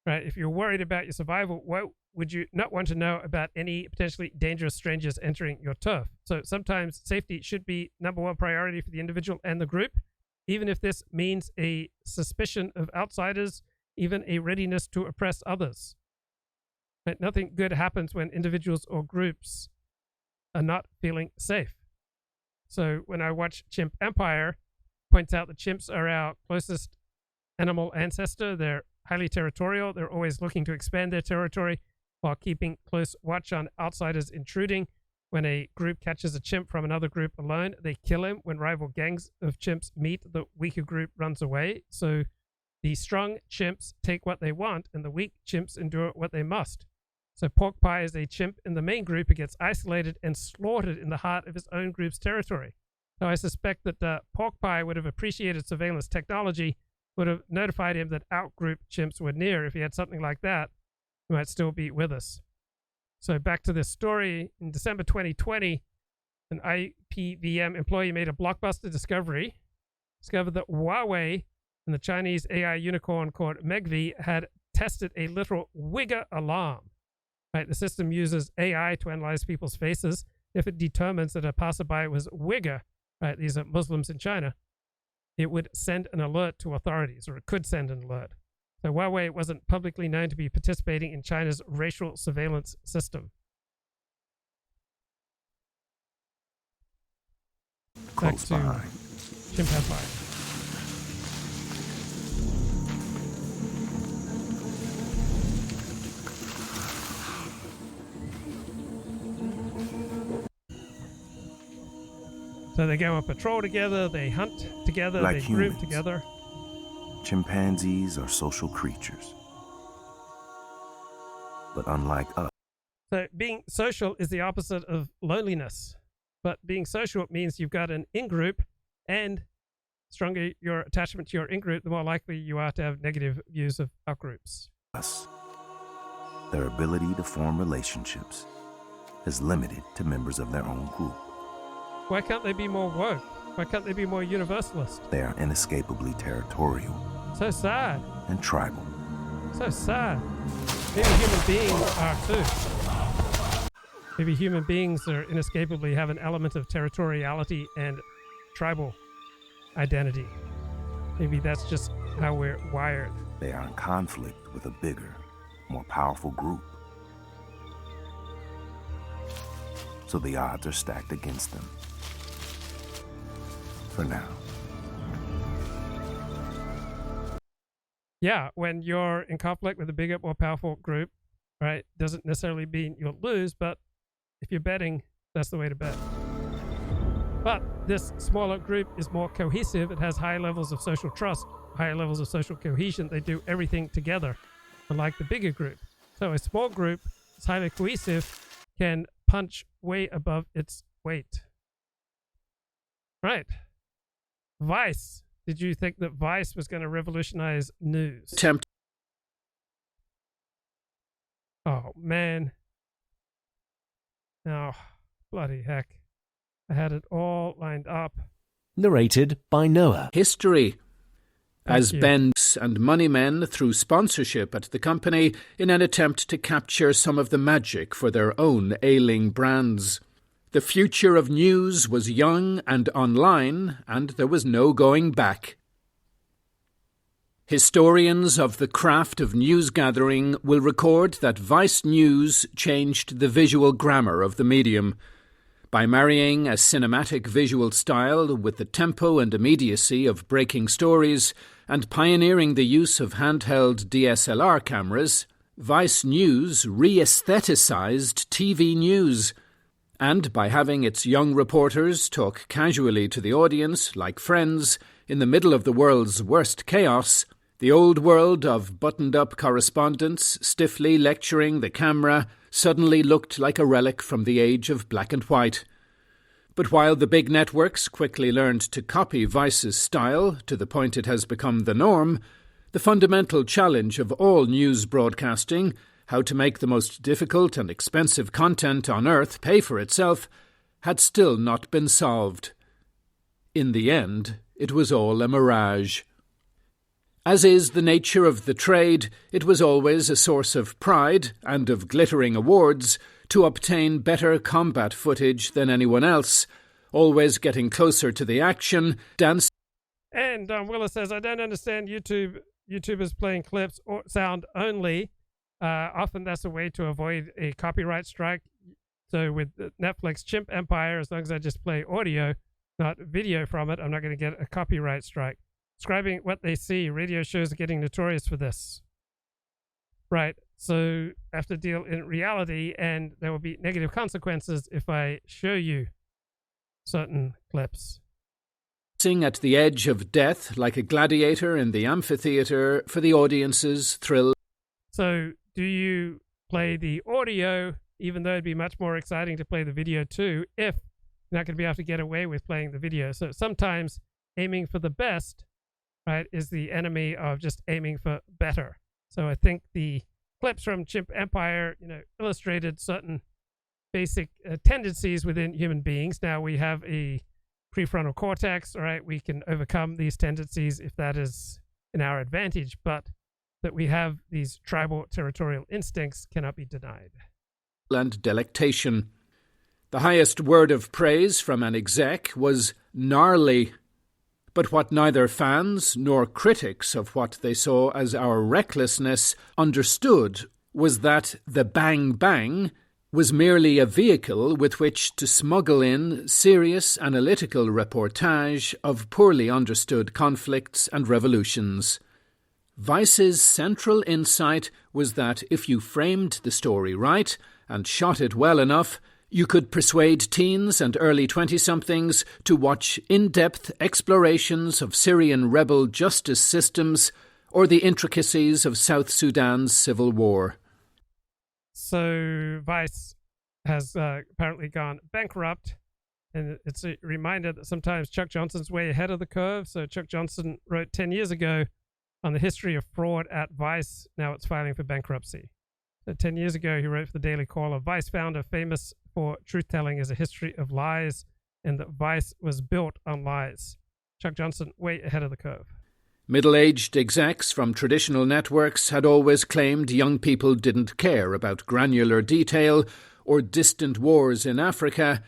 right, if you're worried about your survival, what would you not want to know about any potentially dangerous strangers entering your turf? So sometimes safety should be number one priority for the individual and the group, even if this means a suspicion of outsiders, even a readiness to oppress others. Right? Nothing good happens when individuals or groups are not feeling safe. So when I watch Chimp Empire, points out that chimps are our closest animal ancestor. They're highly territorial. They're always looking to expand their territory while keeping close watch on outsiders intruding. When a group catches a chimp from another group alone, they kill him. When rival gangs of chimps meet, the weaker group runs away. So the strong chimps take what they want, and the weak chimps endure what they must. So Pork Pie is a chimp in the main group who gets isolated and slaughtered in the heart of his own group's territory. So I suspect that Pork Pie would have appreciated surveillance technology, would have notified him that out-group chimps were near. If he had something like that, he might still be with us. So back to this story. In December 2020, an IPVM employee made a blockbuster discovery, discovered that Huawei and the Chinese AI unicorn called Megvii had tested a literal wigger alarm. Right, the system uses AI to analyze people's faces. If it determines that a passerby was wigger, right, these are Muslims in China, it would send an alert to authorities, or it could send an alert. So Huawei wasn't publicly known to be participating in China's racial surveillance system. Close behind. Chimp Empire. So they go on patrol together, they hunt together, Like they group humans. together. Chimpanzees are social creatures. But unlike us, So being social is the opposite of loneliness. But being social means you've got an in-group, and stronger your attachment to your in-group, the more likely you are to have negative views of out-groups. their ability to form relationships is limited to members of their own group. Why can't they be more woke? Why can't they be more universalist? They are inescapably territorial So sad. and tribal. So sad. Maybe human beings are too. Maybe human beings are inescapably have an element of territoriality and tribal identity. Maybe that's just how we're wired. They are in conflict with a bigger, more powerful group. So the odds are stacked against them. For now. Yeah, when you're in conflict with a bigger, more powerful group, right, doesn't necessarily mean you'll lose, but if you're betting, that's the way to bet. But this smaller group is more cohesive. It has higher levels of social trust, higher levels of social cohesion. They do everything together, unlike the bigger group. So a small group is highly cohesive, can punch way above its weight. Right. Vice. Did you think that Vice was going to revolutionize news? Oh, man. Oh, bloody heck. I had it all lined up. Narrated by Noah. History. As Thank you. Banks and moneymen threw sponsorship at the company in an attempt to capture some of the magic for their own ailing brands. The future of news was young and online, and there was no going back. Historians of the craft of news gathering will record that Vice News changed the visual grammar of the medium. By marrying a cinematic visual style with the tempo and immediacy of breaking stories and pioneering the use of handheld DSLR cameras, Vice News re-aestheticized TV news. And by having its young reporters talk casually to the audience like friends in the middle of the world's worst chaos, the old world of buttoned-up correspondents stiffly lecturing the camera suddenly looked like a relic from the age of black and white. But while the big networks quickly learned to copy Vice's style to the point it has become the norm, the fundamental challenge of all news broadcasting, how to make the most difficult and expensive content on earth pay for itself, had still not been solved. In the end, it was all a mirage. As is the nature of the trade, it was always a source of pride and of glittering awards to obtain better combat footage than anyone else, always getting closer to the action, dancing. And Willis says, I don't understand YouTubers playing clips or sound only. Often that's a way to avoid a copyright strike. So with Netflix Chimp Empire, as long as I just play audio, not video from it, I'm not going to get a copyright strike. Describing what they see, radio shows are getting notorious for this. Right, so I have to deal in reality, and there will be negative consequences if I show you certain clips. At the edge of death like a gladiator in the amphitheater for the audience's thrill. So do you play the audio, even though it'd be much more exciting to play the video too, if you're not going to be able to get away with playing the video? So sometimes aiming for the best, right, is the enemy of just aiming for better. So I think the clips from Chimp Empire, illustrated certain basic tendencies within human beings. Now we have a prefrontal cortex, all right? We can overcome these tendencies if that is in our advantage, but that we have these tribal territorial instincts cannot be denied. And delectation. The highest word of praise from an exec was gnarly. But what neither fans nor critics of what they saw as our recklessness understood was that the bang bang was merely a vehicle with which to smuggle in serious analytical reportage of poorly understood conflicts and revolutions. Vice's central insight was that if you framed the story right and shot it well enough, you could persuade teens and early 20-somethings to watch in-depth explorations of Syrian rebel justice systems or the intricacies of South Sudan's civil war. So Vice has apparently gone bankrupt, and it's a reminder that sometimes Chuck Johnson's way ahead of the curve. So Chuck Johnson wrote 10 years ago on the history of fraud at Vice. Now it's filing for bankruptcy. So 10 years ago, he wrote for the Daily Caller, Vice founder famous for truth-telling is a history of lies, and that Vice was built on lies. Chuck Johnson way ahead of the curve. Middle-aged execs from traditional networks had always claimed young people didn't care about granular detail or distant wars in Africa,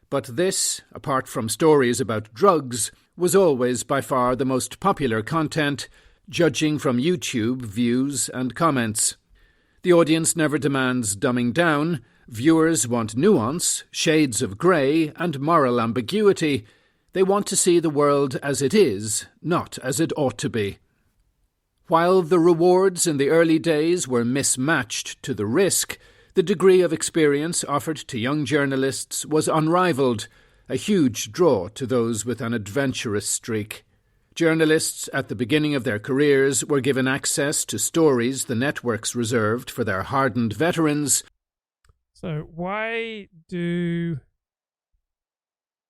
but this, apart from stories about drugs, was always by far the most popular content, judging from YouTube views and comments. The audience never demands dumbing down. Viewers want nuance, shades of grey, and moral ambiguity. They want to see the world as it is, not as it ought to be. While the rewards in the early days were mismatched to the risk, the degree of experience offered to young journalists was unrivalled, a huge draw to those with an adventurous streak. Journalists at the beginning of their careers were given access to stories the networks reserved for their hardened veterans. So why do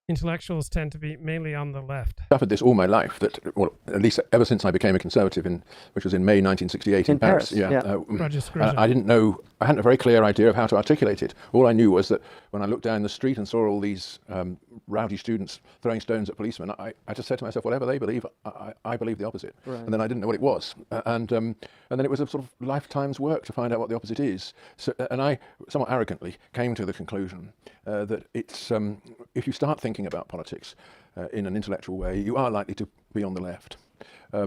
intellectuals tend to be mainly on the left? I've suffered this all my life, that, well, at least ever since I became a conservative, which was in May 1968 in Paris. Roger Scruton. I didn't know, I hadn't a very clear idea of how to articulate it. All I knew was that when I looked down the street and saw all these rowdy students throwing stones at policemen, I just said to myself, whatever they believe, I believe the opposite. Right. And then I didn't know what it was. And then it was a sort of lifetime's work to find out what the opposite is. So, and I, somewhat arrogantly, came to the conclusion that it's if you start thinking about politics in an intellectual way, you are likely to be on the left.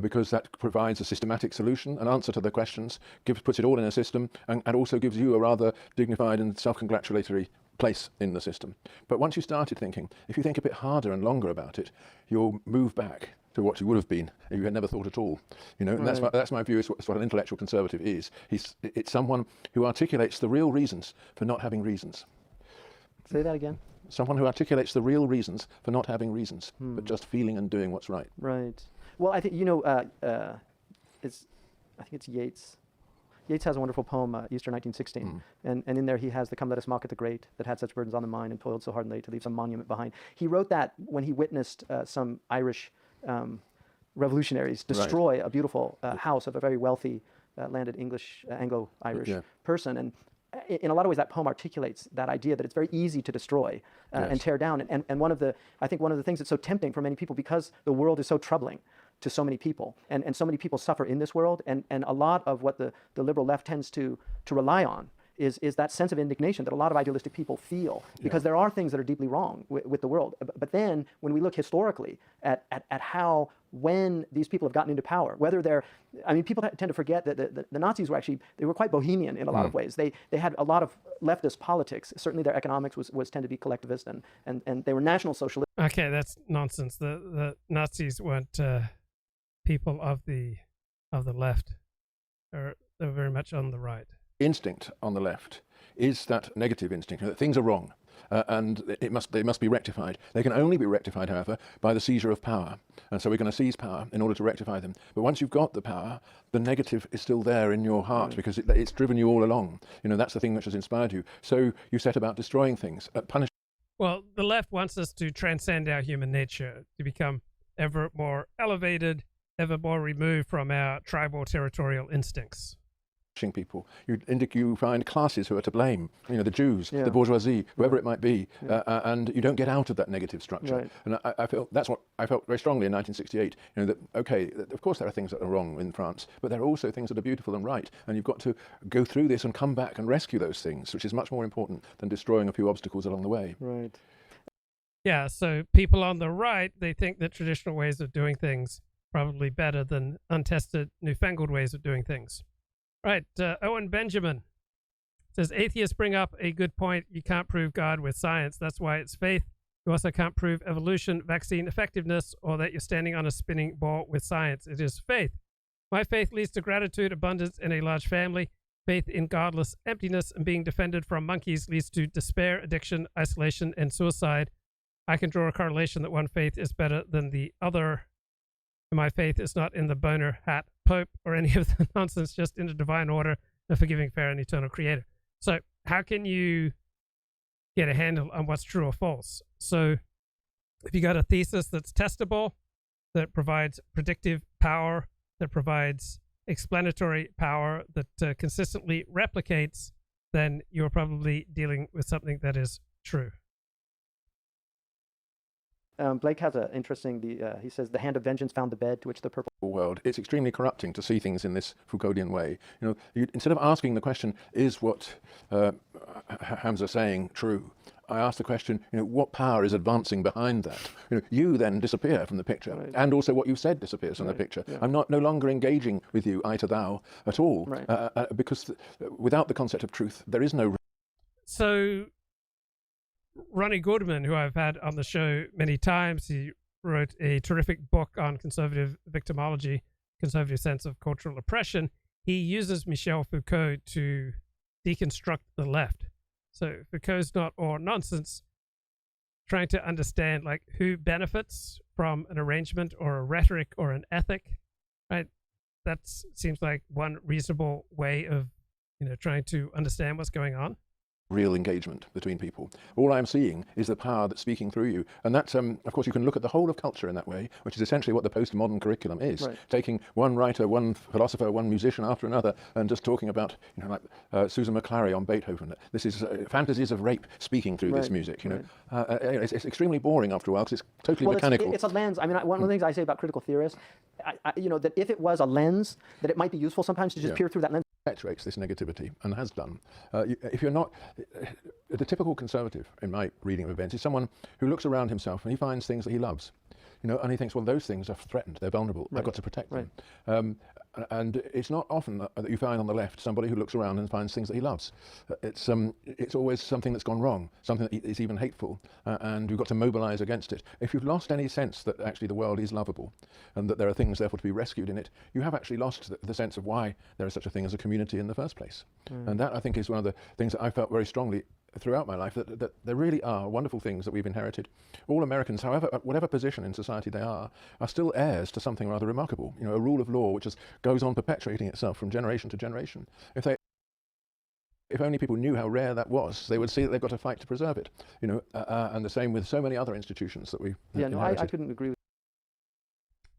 Because that provides a systematic solution, an answer to the questions, puts it all in a system, and also gives you a rather dignified and self-congratulatory place in the system. But once you started thinking, if you think a bit harder and longer about it, you'll move back to what you would have been if you had never thought at all. And that's my view. It's what an intellectual conservative is. It's someone who articulates the real reasons for not having reasons. Say that again. Someone who articulates the real reasons for not having reasons, but just feeling and doing what's right. Right. Well, I think I think it's Yeats. Yeats has a wonderful poem, Easter 1916, and in there he has the "Come let us mock at the great, that had such burdens on the mind and toiled so hard and late to leave some monument behind." He wrote that when he witnessed some Irish revolutionaries destroy a beautiful house of a very wealthy landed English Anglo-Irish person, and in a lot of ways that poem articulates that idea that it's very easy to destroy and tear down. And I think one of the things that's so tempting for many people, because the world is so troubling to so many people, and so many people suffer in this world, and a lot of what the liberal left tends to rely on is that sense of indignation that a lot of idealistic people feel, because there are things that are deeply wrong with the world. But then when we look historically at how, when these people have gotten into power, whether they're, people tend to forget that the Nazis were actually, they were quite bohemian in a lot of ways. They had a lot of leftist politics. Certainly their economics was tend to be collectivist, and they were national socialists. Okay, that's nonsense. The Nazis weren't people of the left. They're very much on the right. Instinct on the left is that negative instinct, that things are wrong, and they must be rectified. They can only be rectified, however, by the seizure of power. And so we're going to seize power in order to rectify them. But once you've got the power, the negative is still there in your heart, because it's driven you all along. That's the thing which has inspired you. So you set about destroying things, punishing. Well, the left wants us to transcend our human nature, to become ever more elevated, ever more removed from our tribal territorial instincts. people. You find classes who are to blame, the Jews, the bourgeoisie, whoever it might be, and you don't get out of that negative structure. Right. And I felt that's what I felt very strongly in 1968. That okay, of course there are things that are wrong in France, but there are also things that are beautiful and right, and you've got to go through this and come back and rescue those things, which is much more important than destroying a few obstacles along the way. Right. Yeah, so people on the right, they think that traditional ways of doing things probably better than untested, newfangled ways of doing things. Right, Owen Benjamin says, atheists bring up a good point. You can't prove God with science. That's why it's faith. You also can't prove evolution, vaccine effectiveness, or that you're standing on a spinning ball with science. It is faith. My faith leads to gratitude, abundance, in a large family. Faith in godless emptiness and being defended from monkeys leads to despair, addiction, isolation, and suicide. I can draw a correlation that one faith is better than the other. My faith is not in the boner, hat, pope, or any of the nonsense, just in the divine order, the forgiving, fair, and eternal creator. So how can you get a handle on what's true or false? So if you got a thesis that's testable, that provides predictive power, that provides explanatory power, that consistently replicates, then you're probably dealing with something that is true. Blake has an interesting, he says, the hand of vengeance found the bed to which the purple world. It's extremely corrupting to see things in this Foucauldian way. Instead of asking the question, is what Hamza saying true? I ask the question, what power is advancing behind that? You then disappear from the picture, right. And also what you said disappears from the picture. Yeah. I'm no longer engaging with you, I to thou, at all, right. Because without the concept of truth, there is no. So Ronnie Goodman, who I've had on the show many times, he wrote a terrific book on conservative victimology, conservative sense of cultural oppression. He uses Michel Foucault to deconstruct the left. So Foucault's not all nonsense, trying to understand like who benefits from an arrangement or a rhetoric or an ethic, right? That seems like one reasonable way of, trying to understand what's going on. Real engagement between people. All I'm seeing is the power that's speaking through you. And that's, of course, you can look at the whole of culture in that way, which is essentially what the postmodern curriculum is. Right. Taking one writer, one philosopher, one musician after another, and just talking about, like Susan McClary on Beethoven. This is fantasies of rape speaking through this music, It's extremely boring after a while because it's totally mechanical. It's a lens. I mean, one of the things I say about critical theorists, that if it was a lens, that it might be useful sometimes to just peer through that lens. Perpetuates this negativity and has done. If you're not, the typical conservative in my reading of events is someone who looks around himself and he finds things that he loves, and he thinks, well, those things are threatened, they're vulnerable, I've got to protect them. And it's not often that you find on the left somebody who looks around and finds things that he loves. It's always something that's gone wrong, something that is even hateful, and we've got to mobilize against it. If you've lost any sense that actually the world is lovable and that there are things therefore to be rescued in it, you have actually lost the sense of why there is such a thing as a community in the first place. And that, I think, is one of the things that I felt very strongly throughout my life, that there really are wonderful things that we've inherited. All Americans, however, whatever position in society they are still heirs to something rather remarkable. A rule of law which goes on perpetuating itself from generation to generation. If only people knew how rare that was, they would see that they've got to fight to preserve it. And the same with so many other institutions that we inherited. I couldn't agree with.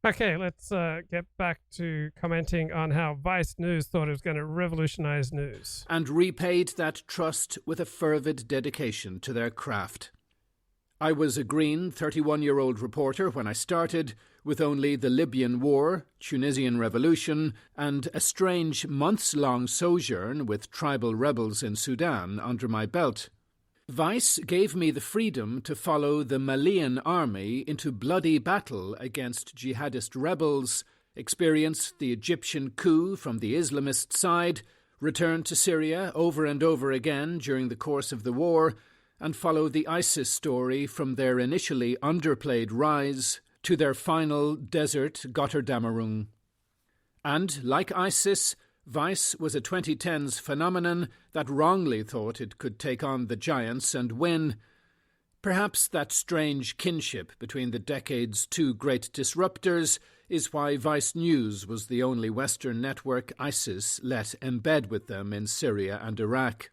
Okay, let's get back to commenting on how Vice News thought it was going to revolutionize news. And repaid that trust with a fervid dedication to their craft. I was a green 31-year-old reporter when I started, with only the Libyan War, Tunisian Revolution, and a strange months-long sojourn with tribal rebels in Sudan under my belt. Vice gave me the freedom to follow the Malian army into bloody battle against jihadist rebels, experience the Egyptian coup from the Islamist side, return to Syria over and over again during the course of the war, and follow the ISIS story from their initially underplayed rise to their final desert Gotterdammerung. And, like ISIS, Vice was a 2010s phenomenon that wrongly thought it could take on the giants and win. Perhaps that strange kinship between the decade's two great disruptors is why Vice News was the only Western network ISIS let embed with them in Syria and Iraq.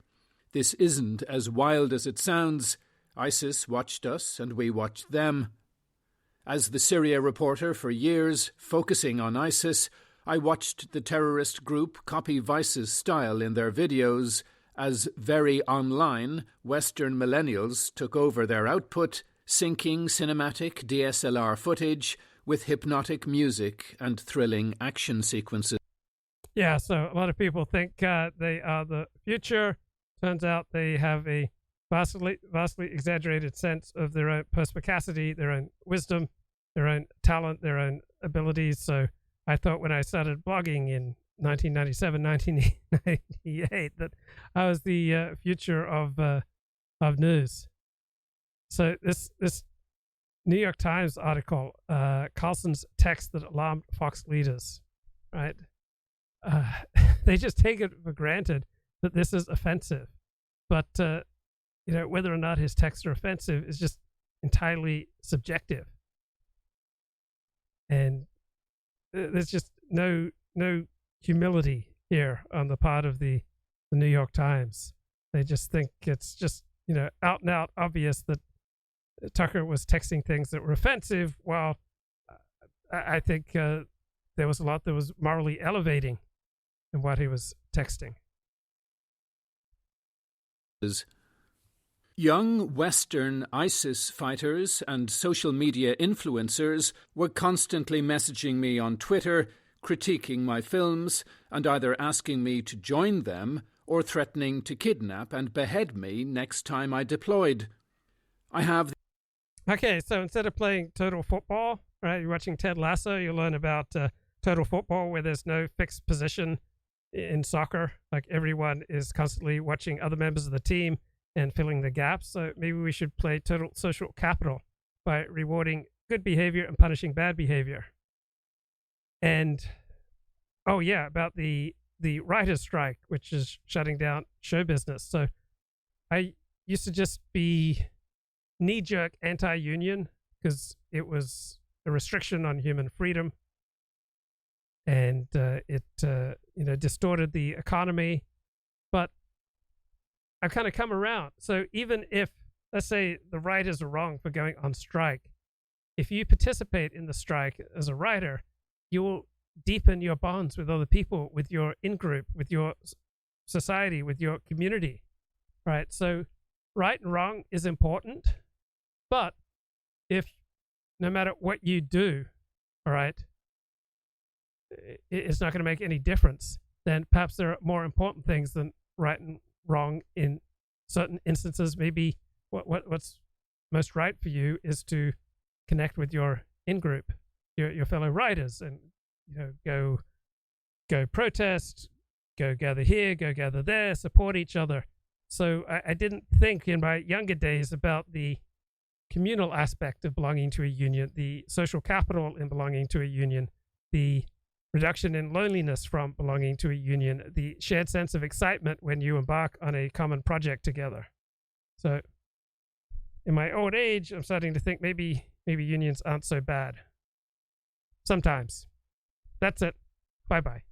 This isn't as wild as it sounds. ISIS watched us and we watched them. As the Syria reporter for years, focusing on ISIS, I watched the terrorist group copy Vice's style in their videos as very online Western millennials took over their output, syncing cinematic DSLR footage with hypnotic music and thrilling action sequences. Yeah, so a lot of people think they are the future. Turns out they have a vastly exaggerated sense of their own perspicacity, their own wisdom, their own talent, their own abilities. So I thought when I started blogging in 1997, 1998, that I was the future of news. So this New York Times article, Carlson's text that alarmed Fox leaders, right? They just take it for granted that this is offensive, but whether or not his texts are offensive is just entirely subjective, and there's just no humility here on the part of the New York Times. They just think it's just out and out obvious that Tucker was texting things that were offensive, while I think there was a lot that was morally elevating in what he was texting. Young Western ISIS fighters and social media influencers were constantly messaging me on Twitter, critiquing my films, and either asking me to join them or threatening to kidnap and behead me next time I deployed. I have... Okay, so instead of playing Total Football, right, you're watching Ted Lasso, you learn about Total Football, where there's no fixed position in soccer. Like, everyone is constantly watching other members of the team and filling the gaps. So maybe we should play Total Social Capital by rewarding good behavior and punishing bad behavior. And, oh yeah, about the writer's strike, which is shutting down show business. So I used to just be knee-jerk anti-union because it was a restriction on human freedom, and it distorted the economy. But I've kind of come around. So even if, let's say, the writers are wrong for going on strike, if you participate in the strike as a writer, you will deepen your bonds with other people, with your in-group, with your society, with your community, right? So right and wrong is important, but if no matter what you do, all right, it's not going to make any difference, then perhaps there are more important things than right and wrong in certain instances. Maybe what's most right for you is to connect with your in-group, your fellow writers, and go protest, go gather here, go gather there, support each other. So I didn't think in my younger days about the communal aspect of belonging to a union, the social capital in belonging to a union, the reduction in loneliness from belonging to a union, the shared sense of excitement when you embark on a common project together. So in my old age, I'm starting to think maybe unions aren't so bad. Sometimes. That's it. Bye-bye.